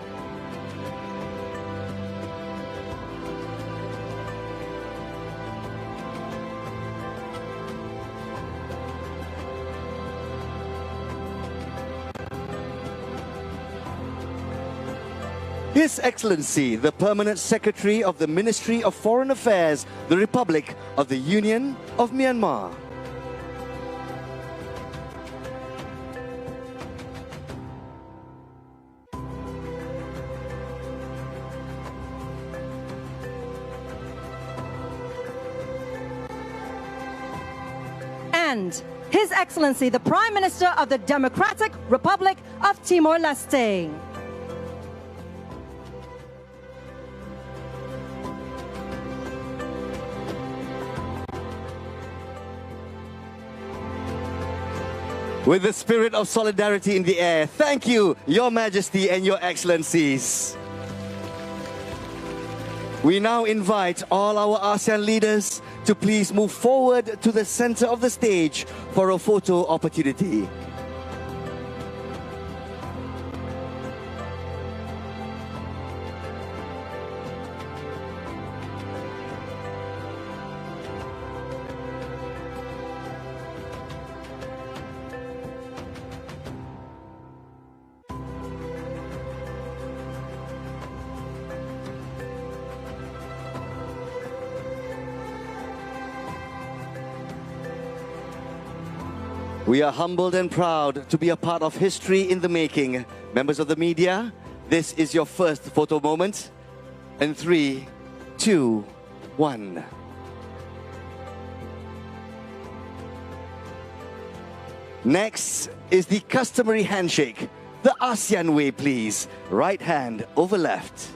His Excellency the Permanent Secretary of the Ministry of Foreign Affairs, the Republic of the Union of Myanmar. And His Excellency the Prime Minister of the Democratic Republic of Timor-Leste. With the spirit of solidarity in the air, thank you, Your Majesty and Your Excellencies. We now invite all our ASEAN leaders to please move forward to the center of the stage for a photo opportunity. We are humbled and proud to be a part of history in the making. Members of the media, this is your first photo moment. And 3, 2, 1. Next is the customary handshake, the ASEAN way, please. Right hand over left.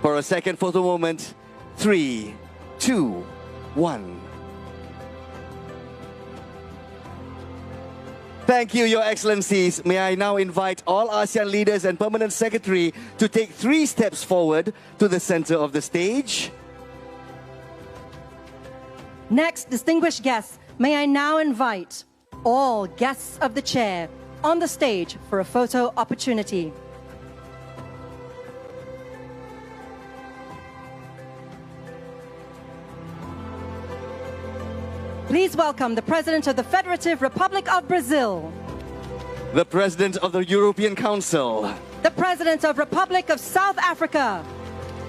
For a second photo moment, 3, 2, 1. Thank you, Your Excellencies. May I now invite all ASEAN leaders and Permanent Secretary to take 3 steps forward to the center of the stage. Next, distinguished guests, may I now invite all guests of the chair on the stage for a photo opportunity. Please welcome the President of the Federative Republic of Brazil, the President of the European Council, the President of Republic of South Africa,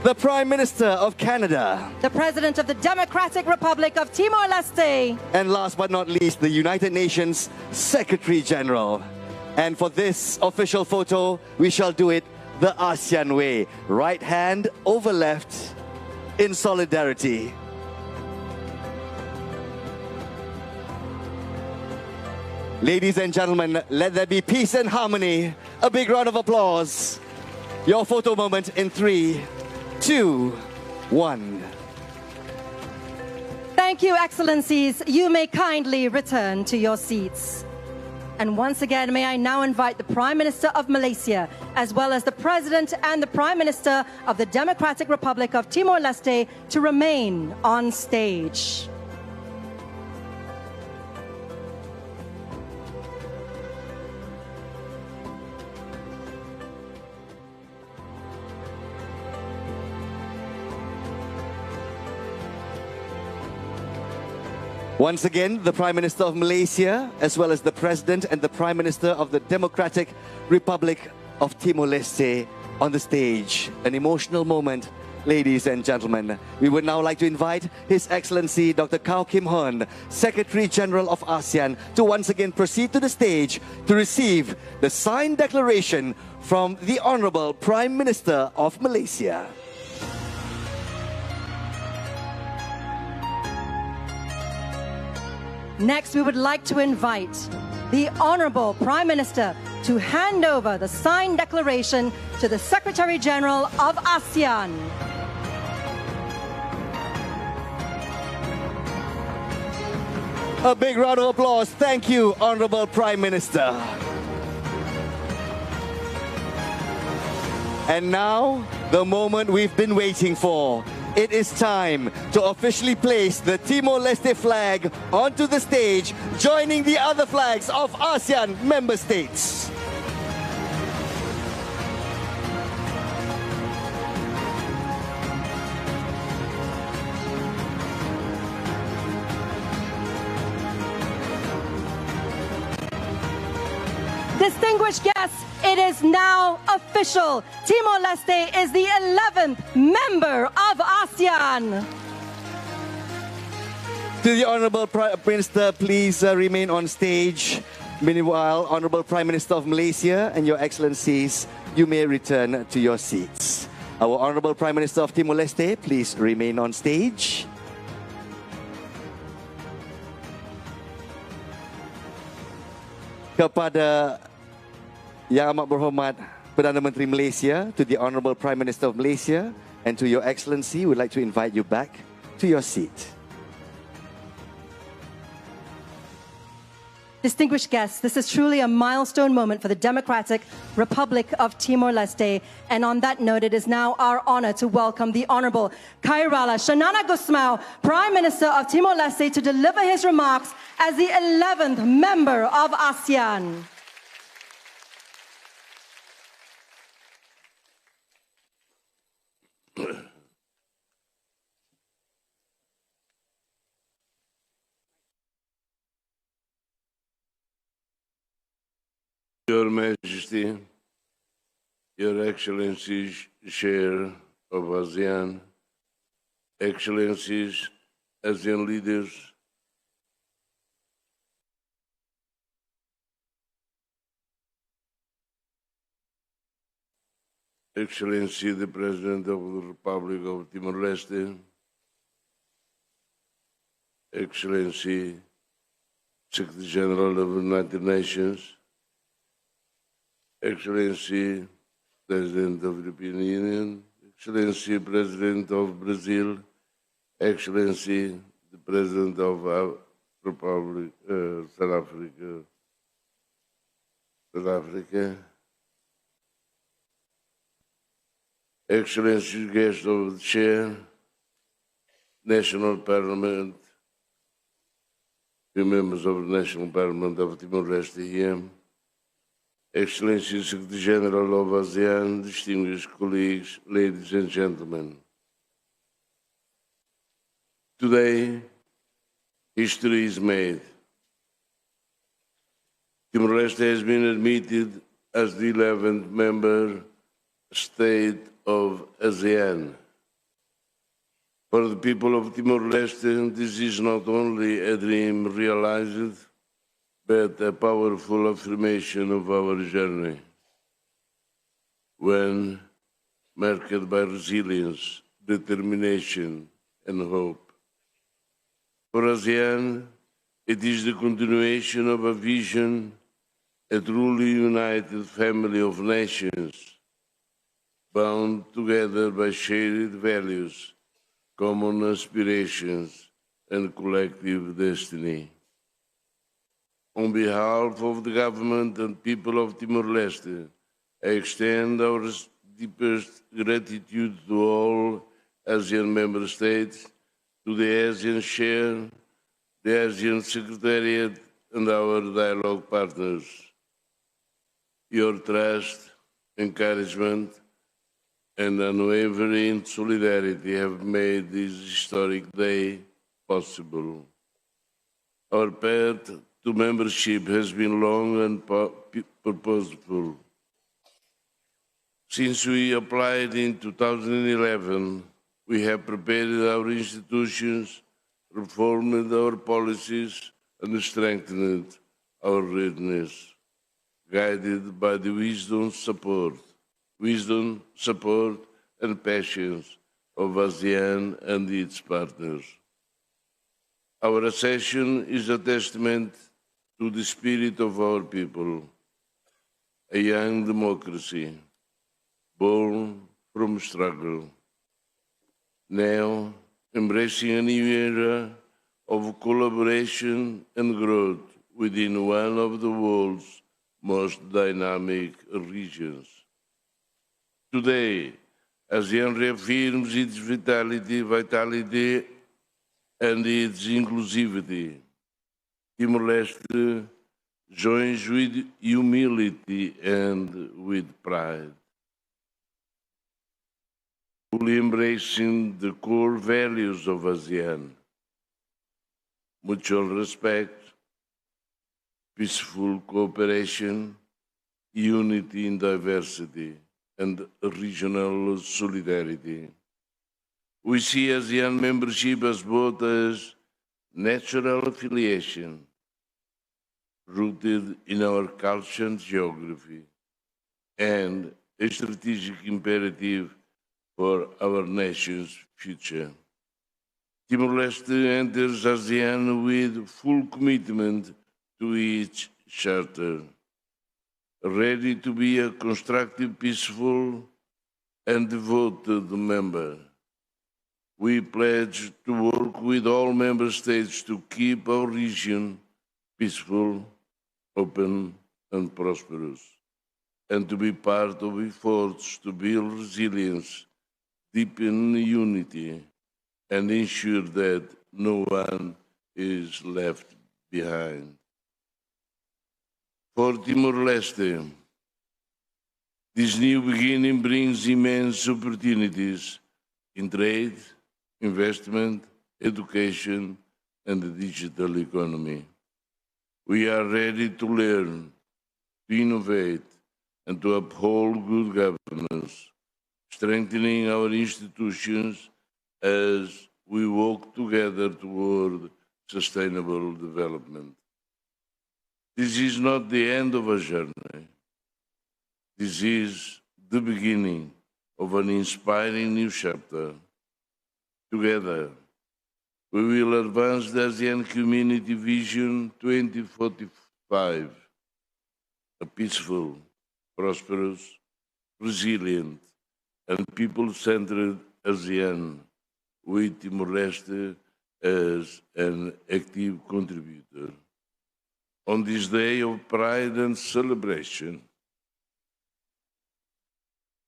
the Prime Minister of Canada, the President of the Democratic Republic of Timor-Leste, and last but not least, the United Nations Secretary General. And for this official photo, we shall do it the ASEAN way. Right hand over left in solidarity. Ladies and gentlemen, let there be peace and harmony. A big round of applause. Your photo moment in 3, 2, 1. Thank you, Excellencies. You may kindly return to your seats. And once again, may I now invite the Prime Minister of Malaysia, as well as the President and the Prime Minister of the Democratic Republic of Timor-Leste to remain on stage. Once again, the Prime Minister of Malaysia, as well as the President and the Prime Minister of the Democratic Republic of Timor-Leste on the stage. An emotional moment Ladies and gentlemen, we would now like to invite His Excellency Dr. Kao Kim Hoon, Secretary General of ASEAN, to once again proceed to the stage to receive the signed declaration from the Honorable Prime Minister of Malaysia. Next, we would like to invite the Honorable Prime Minister to hand over the signed declaration to the Secretary General of ASEAN. A big round of applause. Thank you, Honorable Prime Minister. And now, the moment we've been waiting for. It is time to officially place the Timor-Leste flag onto the stage, joining the other flags of ASEAN member states. Distinguished guests, it is now official. Timor-Leste is the 11th member of ASEAN. To the Honorable Prime Minister, please remain on stage. Meanwhile, Honorable Prime Minister of Malaysia and Your Excellencies, you may return to your seats. Our Honorable Prime Minister of Timor-Leste, please remain on stage. Kepada Yang Amat Berhormat Perdana Menteri Malaysia, to the Honorable Prime Minister of Malaysia, and to Your Excellency, we'd like to invite you back to your seat. Distinguished guests, this is truly a milestone moment for the Democratic Republic of Timor-Leste. And on that note, it is now our honor to welcome the Honorable Khairala Shanana Gusmao, Prime Minister of Timor-Leste, to deliver his remarks as the 11th member of ASEAN. Your Majesty, Your Excellencies, Chair of ASEAN, Excellencies, ASEAN leaders, Excellency, the President of the Republic of Timor-Leste, Excellency, Secretary General of the United Nations, Excellency, President of the European Union, Excellency, President of Brazil, Excellency, the President of Republic South Africa, Excellency, guests of the Chair, National Parliament, the members of the National Parliament of Timor-Leste here, Excellency, Secretary General of ASEAN, distinguished colleagues, ladies and gentlemen. Today, history is made. Timor-Leste has been admitted as the 11th member state of ASEAN. For the people of Timor-Leste, this is not only a dream realized, but a powerful affirmation of our journey, one marked by resilience, determination, and hope. For ASEAN, it is the continuation of a vision, a truly united family of nations, bound together by shared values, common aspirations, and collective destiny. On behalf of the government and people of Timor-Leste, I extend our deepest gratitude to all ASEAN member states, to the ASEAN Chair, the ASEAN Secretariat, and our dialogue partners. Your trust, encouragement, and unwavering solidarity have made this historic day possible. Our path to membership has been long and purposeful. Since we applied in 2011, we have prepared our institutions, reformed our policies, and strengthened our readiness, guided by the wisdom, support, and patience of ASEAN and its partners. Our accession is a testament to the spirit of our people, a young democracy born from struggle, now embracing a new era of collaboration and growth within one of the world's most dynamic regions. Today, ASEAN reaffirms its vitality and its inclusivity. Timor-Leste joins with humility and with pride, fully embracing the core values of ASEAN: mutual respect, peaceful cooperation, unity in diversity, and regional solidarity. We see ASEAN membership as both as natural affiliation, rooted in our culture and geography, and a strategic imperative for our nation's future. Timor-Leste enters ASEAN with full commitment to its charter, ready to be a constructive, peaceful, and devoted member. We pledge to work with all member states to keep our region peaceful, open, and prosperous, and to be part of efforts to build resilience, deepen unity, and ensure that no one is left behind. For Timor-Leste, this new beginning brings immense opportunities in trade, investment, education, and the digital economy. We are ready to learn, to innovate, and to uphold good governance, strengthening our institutions as we work together toward sustainable development. This is not the end of a journey. This is the beginning of an inspiring new chapter. Together, we will advance the ASEAN Community Vision 2045, a peaceful, prosperous, resilient, and people-centered ASEAN, with Timor-Leste as an active contributor. On this day of pride and celebration,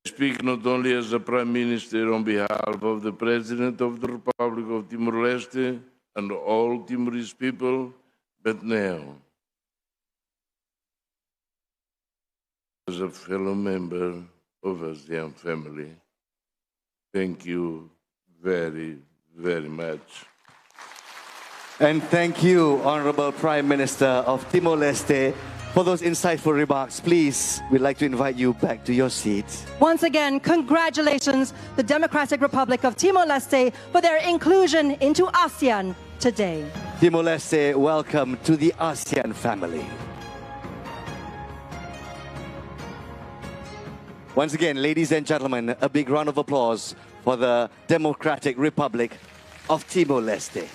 I speak not only as a Prime Minister on behalf of the President of the Republic of Timor-Leste and all Timorese people, but now as a fellow member of ASEAN family. Thank you very, very much. And thank you, Honorable Prime Minister of Timor-Leste, for those insightful remarks. Please, we'd like to invite you back to your seat. Once again, congratulations, the Democratic Republic of Timor-Leste, for their inclusion into ASEAN today. Timor-Leste, welcome to the ASEAN family. Once again, ladies and gentlemen, a big round of applause for the Democratic Republic of Timor-Leste.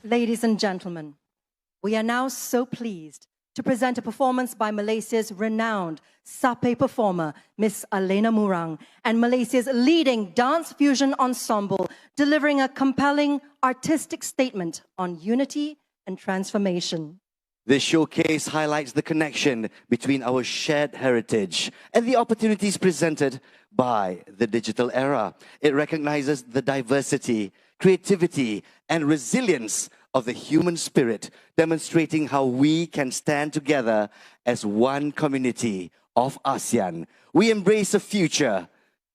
Ladies and gentlemen, we are now so pleased to present a performance by Malaysia's renowned sape performer, Miss Alena Murang, and Malaysia's leading dance fusion ensemble, delivering a compelling artistic statement on unity and transformation. This showcase highlights the connection between our shared heritage and the opportunities presented by the digital era. It recognizes the diversity, creativity, and resilience of the human spirit, demonstrating how we can stand together as one community of ASEAN. We embrace a future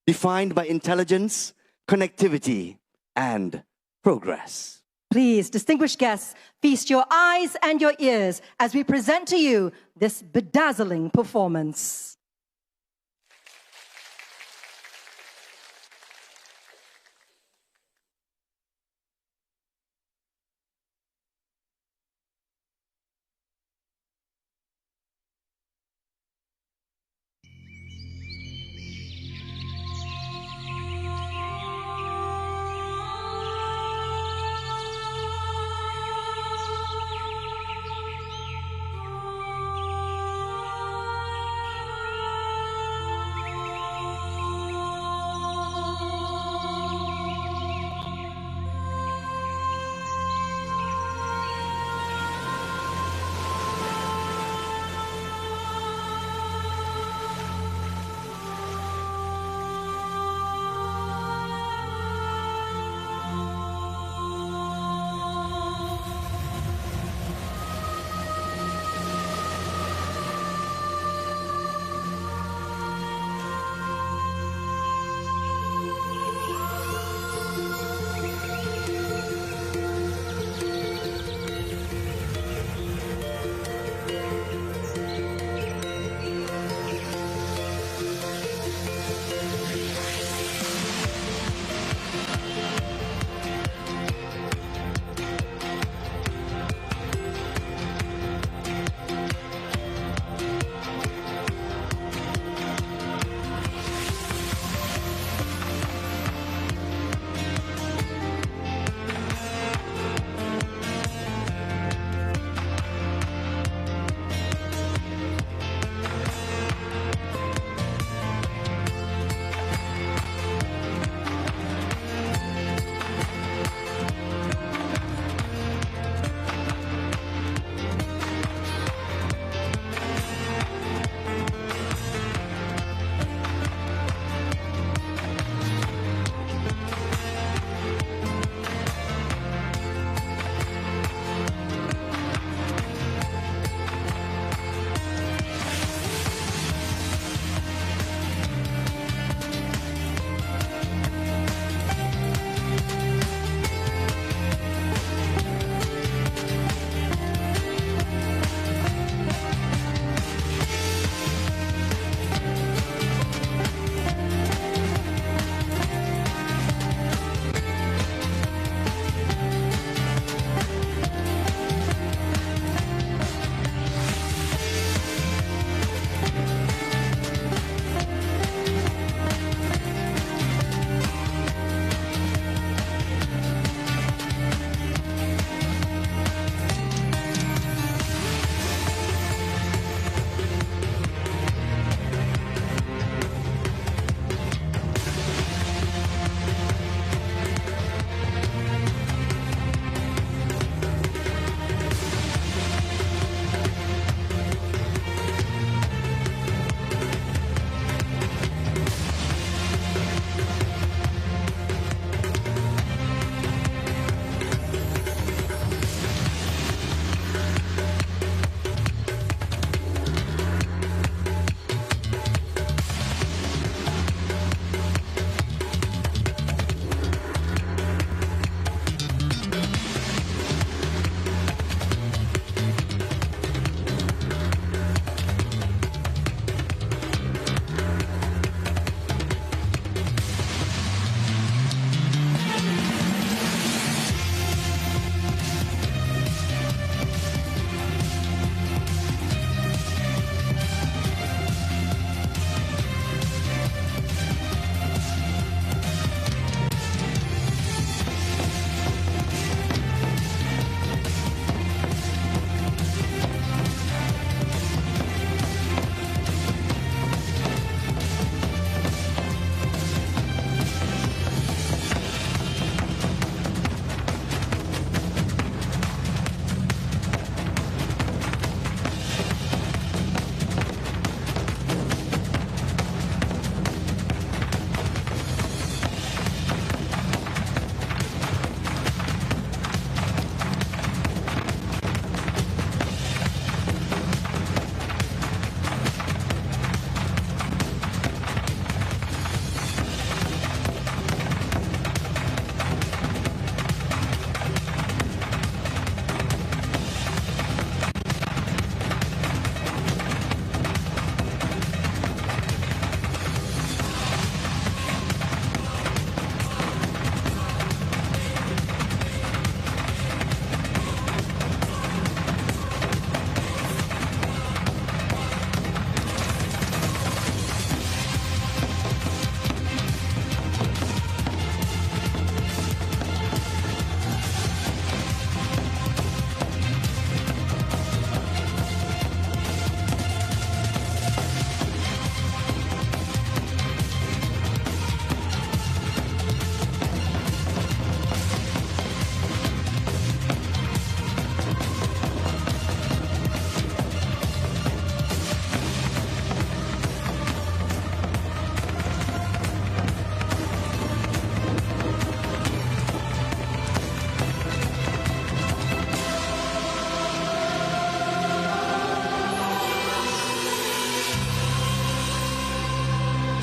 defined by intelligence, connectivity, and progress. Please, distinguished guests, feast your eyes and your ears as we present to you this bedazzling performance.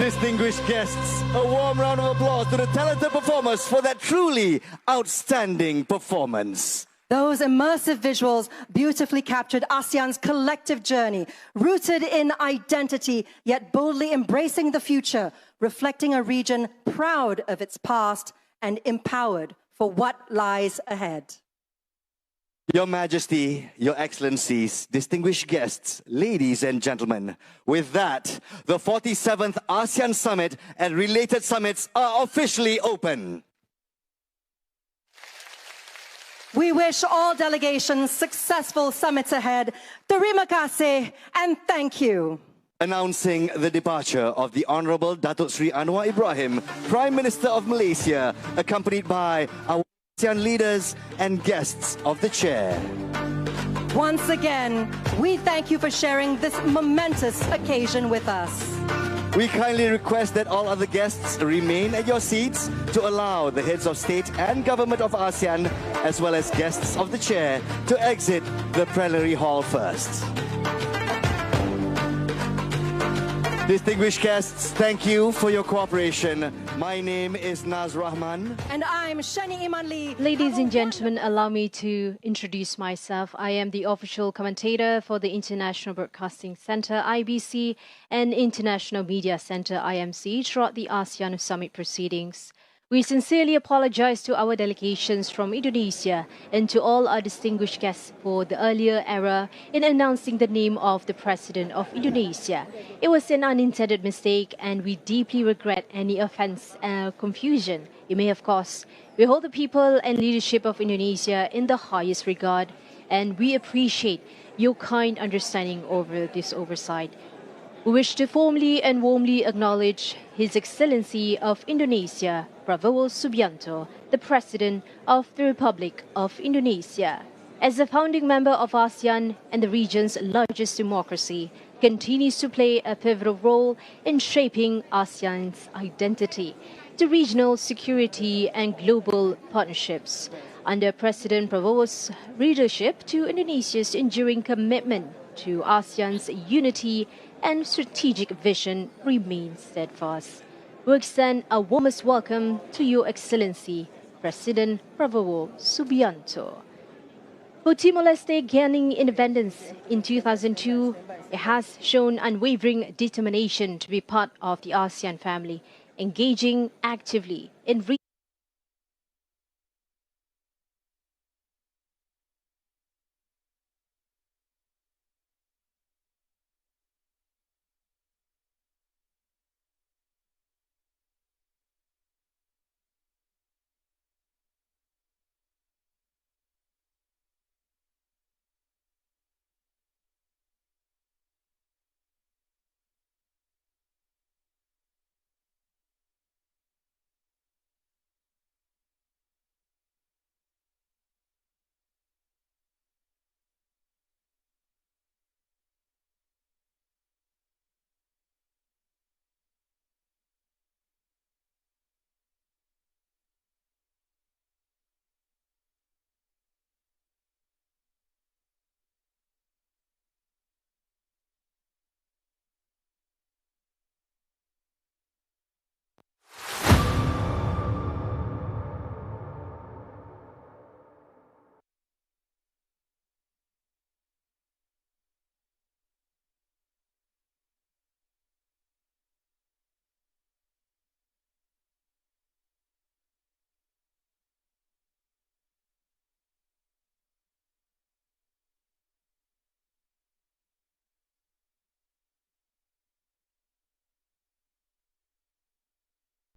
Distinguished guests, a warm round of applause to the talented performers for that truly outstanding performance. Those immersive visuals beautifully captured ASEAN's collective journey, rooted in identity, yet boldly embracing the future, reflecting a region proud of its past and empowered for what lies ahead. Your Majesty, Your Excellencies, distinguished guests, ladies and gentlemen, with that, the 47th ASEAN Summit and related summits are officially open. We wish all delegations successful summits ahead. Terima kasih and thank you. Announcing the departure of the Honorable Datuk Sri Anwar Ibrahim, Prime Minister of Malaysia, accompanied by our ASEAN leaders and guests of the chair. Once again, we thank you for sharing this momentous occasion with us. We kindly request that all other guests remain at your seats to allow the heads of state and government of ASEAN, as well as guests of the chair, to exit the plenary hall first. Distinguished guests, thank you for your cooperation. My name is Naz Rahman. And I'm Shani Iman Lee. Ladies and gentlemen, allow me to introduce myself. I am the official commentator for the International Broadcasting Centre, IBC, and International Media Centre, IMC, throughout the ASEAN Summit proceedings. We sincerely apologize to our delegations from Indonesia and to all our distinguished guests for the earlier error in announcing the name of the President of Indonesia. It was an unintended mistake and we deeply regret any offence or confusion it may have caused. We hold the people and leadership of Indonesia in the highest regard and we appreciate your kind understanding over this oversight. We wish to formally and warmly acknowledge His Excellency of Indonesia, Prabowo Subianto, the President of the Republic of Indonesia. As a founding member of ASEAN and the region's largest democracy, continues to play a pivotal role in shaping ASEAN's identity, to regional security and global partnerships. Under President Prabowo's leadership, to Indonesia's enduring commitment to ASEAN's unity and strategic vision remains steadfast. We extend our warmest welcome to Your Excellency, President Prabowo Subianto. For Timor-Leste gaining independence in 2002, it has shown unwavering determination to be part of the ASEAN family, engaging actively in